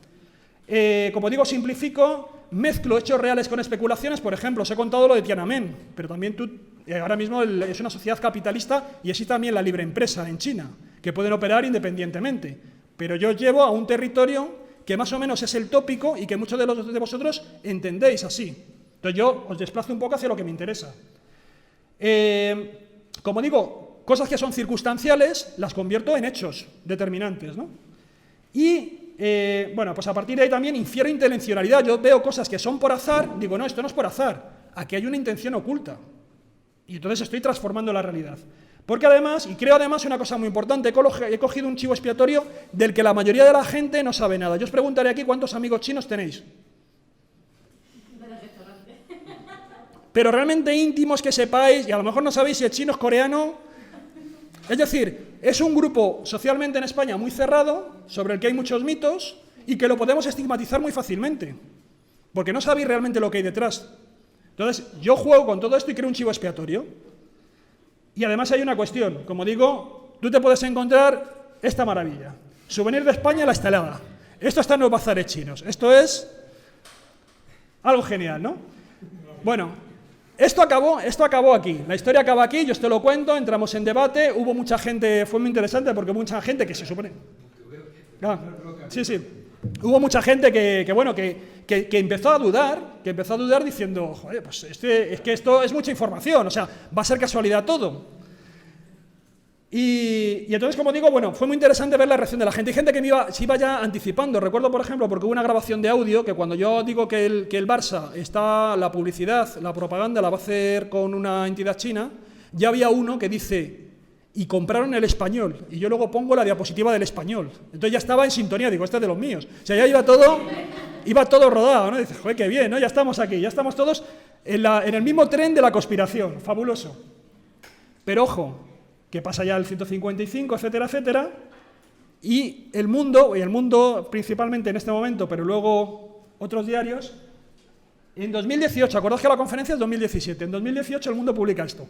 Como digo, simplifico, mezclo hechos reales con especulaciones. Por ejemplo, os he contado lo de Tiananmen, pero también ahora mismo es una sociedad capitalista y existe también la libre empresa en China, que pueden operar independientemente. Pero yo llevo a un territorio que más o menos es el tópico y que muchos de vosotros entendéis así. Entonces yo os desplazo un poco hacia lo que me interesa. Como digo, cosas que son circunstanciales las convierto en hechos determinantes, ¿no? Y bueno, pues a partir de ahí también infiero intencionalidad. Yo veo cosas que son por azar, digo, no, esto no es por azar, aquí hay una intención oculta. Y entonces estoy transformando la realidad. Porque además, y creo además una cosa muy importante, he cogido un chivo expiatorio del que la mayoría de la gente no sabe nada. Yo os preguntaré aquí cuántos amigos chinos tenéis. Pero realmente íntimos que sepáis, y a lo mejor no sabéis si el chino es coreano. Es decir, es un grupo socialmente en España muy cerrado, sobre el que hay muchos mitos, y que lo podemos estigmatizar muy fácilmente, porque no sabéis realmente lo que hay detrás. Entonces, yo juego con todo esto y creo un chivo expiatorio. Y además hay una cuestión, como digo, tú te puedes encontrar esta maravilla. Souvenir de España, la estelada. Esto está en los bazares chinos. Esto es Algo genial, ¿no? Bueno, esto acabó aquí. La historia acaba aquí, yo os te lo cuento, entramos en debate, hubo mucha gente, fue muy interesante porque hubo mucha gente que se supone... Ah, sí. Hubo mucha gente que empezó a dudar, diciendo, joder, pues es que esto es mucha información, o sea, va a ser casualidad todo. Y entonces, como digo, bueno, fue muy interesante ver la reacción de la gente. Hay gente que se iba ya anticipando. Recuerdo, por ejemplo, porque hubo una grabación de audio que cuando yo digo que el Barça está, la publicidad, la propaganda la va a hacer con una entidad china, ya había uno que dice, y compraron el Español. Y yo luego pongo la diapositiva del Español. Entonces ya estaba en sintonía, digo, este es de los míos. O sea, ya iba todo rodado, ¿no? Dices, joder, qué bien, ¿no? Ya estamos aquí, ya estamos todos en el mismo tren de la conspiración. Fabuloso. Pero ojo, que pasa ya el 155, etcétera, etcétera, y el mundo principalmente en este momento, pero luego otros diarios, en 2018, acordaos que la conferencia es 2017, en 2018 el mundo publica esto.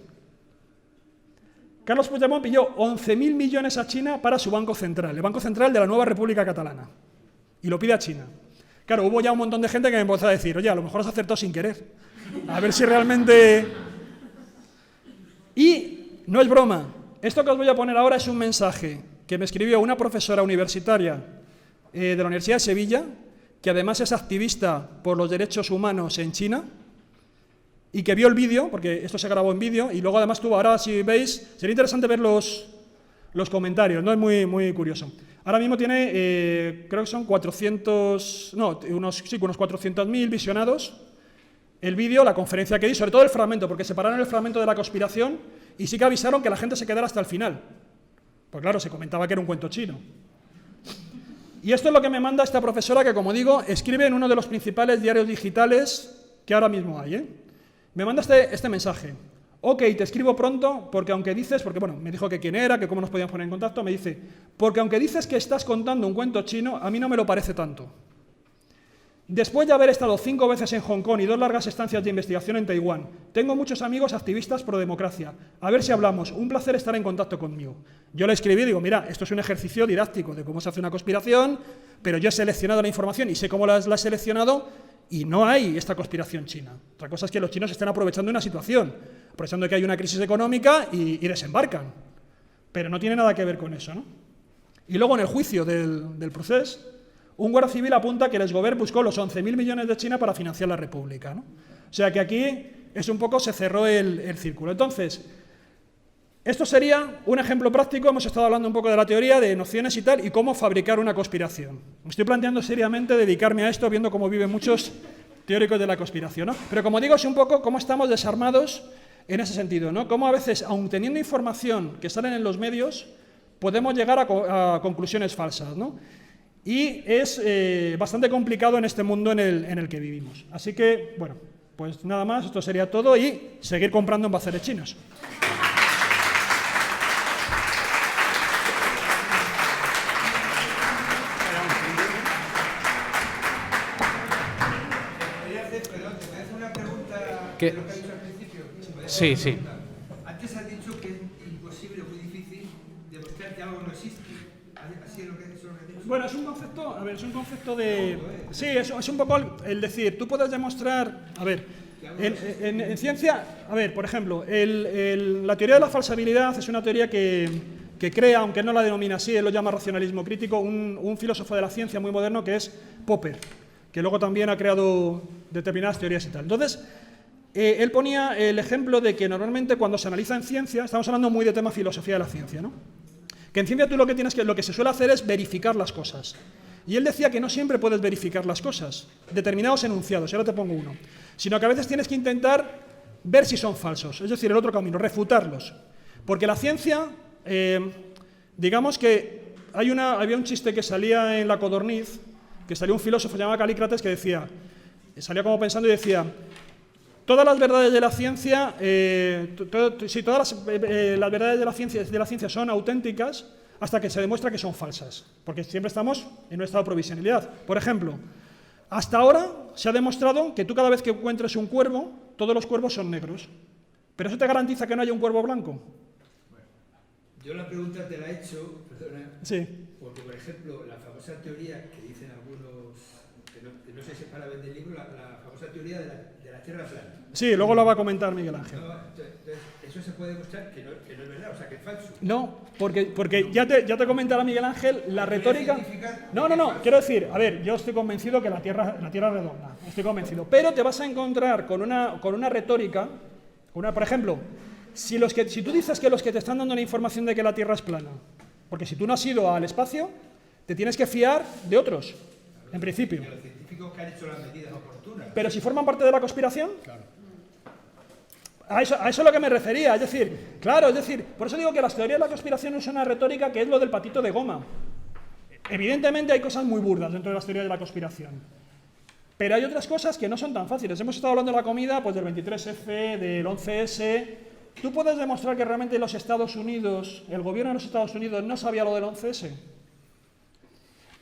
Carlos Puigdemont pilló 11.000 millones a China para su Banco Central, el Banco Central de la nueva República Catalana, y lo pide a China. Claro, hubo ya un montón de gente que me empezó a decir, oye, a lo mejor has acertado sin querer, a ver si realmente... Y no es broma. Esto que os voy a poner ahora es un mensaje que me escribió una profesora universitaria de la Universidad de Sevilla, que además es activista por los derechos humanos en China, y que vio el vídeo, porque esto se grabó en vídeo, y luego además tuvo, ahora si veis, sería interesante ver los comentarios, ¿no? Es muy curioso. Ahora mismo tiene, creo que son unos 400.000 visionados el vídeo, la conferencia que di, sobre todo el fragmento, porque separaron el fragmento de la conspiración y sí que avisaron que la gente se quedara hasta el final. Pues claro, se comentaba que era un cuento chino. Y esto es lo que me manda esta profesora que, como digo, escribe en uno de los principales diarios digitales que ahora mismo hay, ¿eh? Me manda este mensaje. Ok, te escribo pronto, porque aunque dices, porque bueno, me dijo que quién era, que cómo nos podíamos poner en contacto, me dice, porque aunque dices que estás contando un cuento chino, a mí no me lo parece tanto. Después de haber estado 5 veces en Hong Kong y 2 largas estancias de investigación en Taiwán, tengo muchos amigos activistas pro democracia. A ver si hablamos. Un placer estar en contacto conmigo. Yo le escribí y digo, mira, esto es un ejercicio didáctico de cómo se hace una conspiración, pero yo he seleccionado la información y sé cómo la he seleccionado y no hay esta conspiración china. Otra cosa es que los chinos estén aprovechando una situación, aprovechando que hay una crisis económica y desembarcan. Pero no tiene nada que ver con eso, ¿no? Y luego en el juicio del proceso, un guardia civil apunta que el exgobierno buscó los 11.000 millones de China para financiar la República, ¿no? O sea que aquí es un poco, se cerró el círculo. Entonces, esto sería un ejemplo práctico, hemos estado hablando un poco de la teoría, de nociones y tal, y cómo fabricar una conspiración. Me estoy planteando seriamente dedicarme a esto, viendo cómo viven muchos teóricos de la conspiración, ¿no? Pero como digo, es un poco cómo estamos desarmados en ese sentido, ¿no? Cómo a veces, aun teniendo información que salen en los medios, podemos llegar a conclusiones falsas, ¿no? Y es bastante complicado en este mundo en el que vivimos. Así que, bueno, pues nada más, esto sería todo y seguir comprando envases chinos. ¿Te hace una pregunta ¿Qué? de lo que has dicho al principio? Sí. Antes has dicho que es imposible o muy difícil demostrar que algo no existe. ¿Así es lo que has dicho? Bueno, es un concepto, a ver, es un concepto de... Sí, es un poco el decir, tú puedes demostrar, a ver, en ciencia, a ver, por ejemplo, la teoría de la falsabilidad es una teoría que crea, aunque no la denomina así, él lo llama racionalismo crítico, un filósofo de la ciencia muy moderno que es Popper, que luego también ha creado determinadas teorías y tal. Entonces, él ponía el ejemplo de que normalmente cuando se analiza en ciencia, estamos hablando muy de tema filosofía de la ciencia, ¿no? Que en ciencia tú lo que se suele hacer es verificar las cosas. Y él decía que no siempre puedes verificar las cosas, determinados enunciados, y ahora te pongo uno, sino que a veces tienes que intentar ver si son falsos, es decir, el otro camino, refutarlos. Porque la ciencia, digamos que había un chiste que salía en La Codorniz, que salía un filósofo llamado Calícrates que decía, salía como pensando y decía, todas las verdades de la ciencia, todas las verdades de la ciencia son auténticas hasta que se demuestra que son falsas, porque siempre estamos en un estado de provisionalidad. Por ejemplo, hasta ahora se ha demostrado que tú cada vez que encuentres un cuervo, todos los cuervos son negros, pero ¿eso te garantiza que no haya un cuervo blanco? Bueno, yo la pregunta te la he hecho, perdona, Sí. porque por ejemplo la famosa teoría que dicen algunos que no sé si es para vender libros, la famosa teoría de la Tierra plana. Sí, luego lo va a comentar Miguel Ángel. No, entonces, eso se puede demostrar que no es verdad, o sea, que es falso. No, porque ya te comentará Miguel Ángel, la retórica... No, quiero decir, a ver, yo estoy convencido que la Tierra es redonda, estoy convencido, pero te vas a encontrar con una retórica, por ejemplo, si tú dices que los que te están dando la información de que la Tierra es plana, porque si tú no has ido al espacio, te tienes que fiar de otros, en principio. De los científicos que han hecho las medidas oportunas. Pero si forman parte de la conspiración... Claro. A eso es lo que me refería, es decir, por eso digo que las teorías de la conspiración es una retórica que es lo del patito de goma. Evidentemente hay cosas muy burdas dentro de las teorías de la conspiración, pero hay otras cosas que no son tan fáciles. Hemos estado hablando de la comida, pues del 23F, del 11S. ¿Tú puedes demostrar que realmente los Estados Unidos, el gobierno de los Estados Unidos no sabía lo del 11S?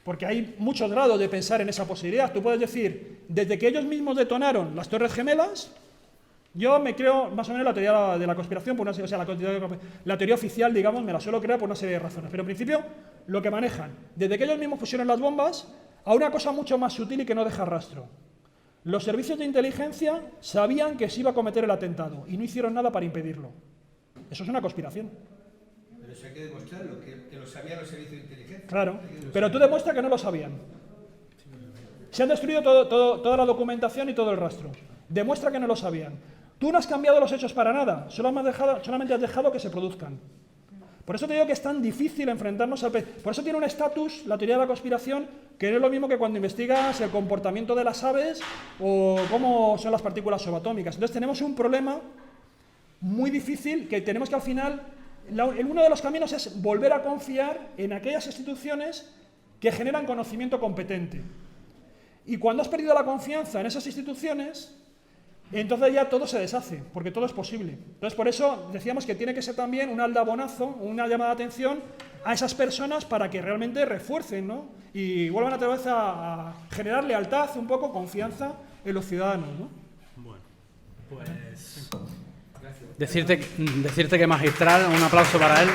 Porque hay muchos grados de pensar en esa posibilidad. Tú puedes decir, desde que ellos mismos detonaron las Torres Gemelas, yo me creo más o menos la teoría de la conspiración, la teoría oficial, digamos, me la suelo creer por una serie de razones. Pero en principio, lo que manejan, desde que ellos mismos pusieron las bombas, a una cosa mucho más sutil y que no deja rastro. Los servicios de inteligencia sabían que se iba a cometer el atentado y no hicieron nada para impedirlo. Eso es una conspiración. Pero eso hay que demostrarlo, que lo sabían los servicios de inteligencia. Claro, pero tú demuestras que no lo sabían. Se han destruido toda la documentación y todo el rastro. Demuestra que no lo sabían. Tú no has cambiado los hechos para nada, solamente has dejado que se produzcan. Por eso te digo que es tan difícil enfrentarnos al... Por eso tiene un estatus, la teoría de la conspiración, que no es lo mismo que cuando investigas el comportamiento de las aves o cómo son las partículas subatómicas. Entonces tenemos un problema muy difícil que tenemos que al final... Uno de los caminos es volver a confiar en aquellas instituciones que generan conocimiento competente. Y cuando has perdido la confianza en esas instituciones... entonces ya todo se deshace, porque todo es posible. Entonces, por eso decíamos que tiene que ser también un aldabonazo, una llamada de atención a esas personas para que realmente refuercen, ¿no? Y vuelvan otra vez a generar lealtad, un poco confianza en los ciudadanos, ¿no? Bueno, pues decirte que magistral, un aplauso para él.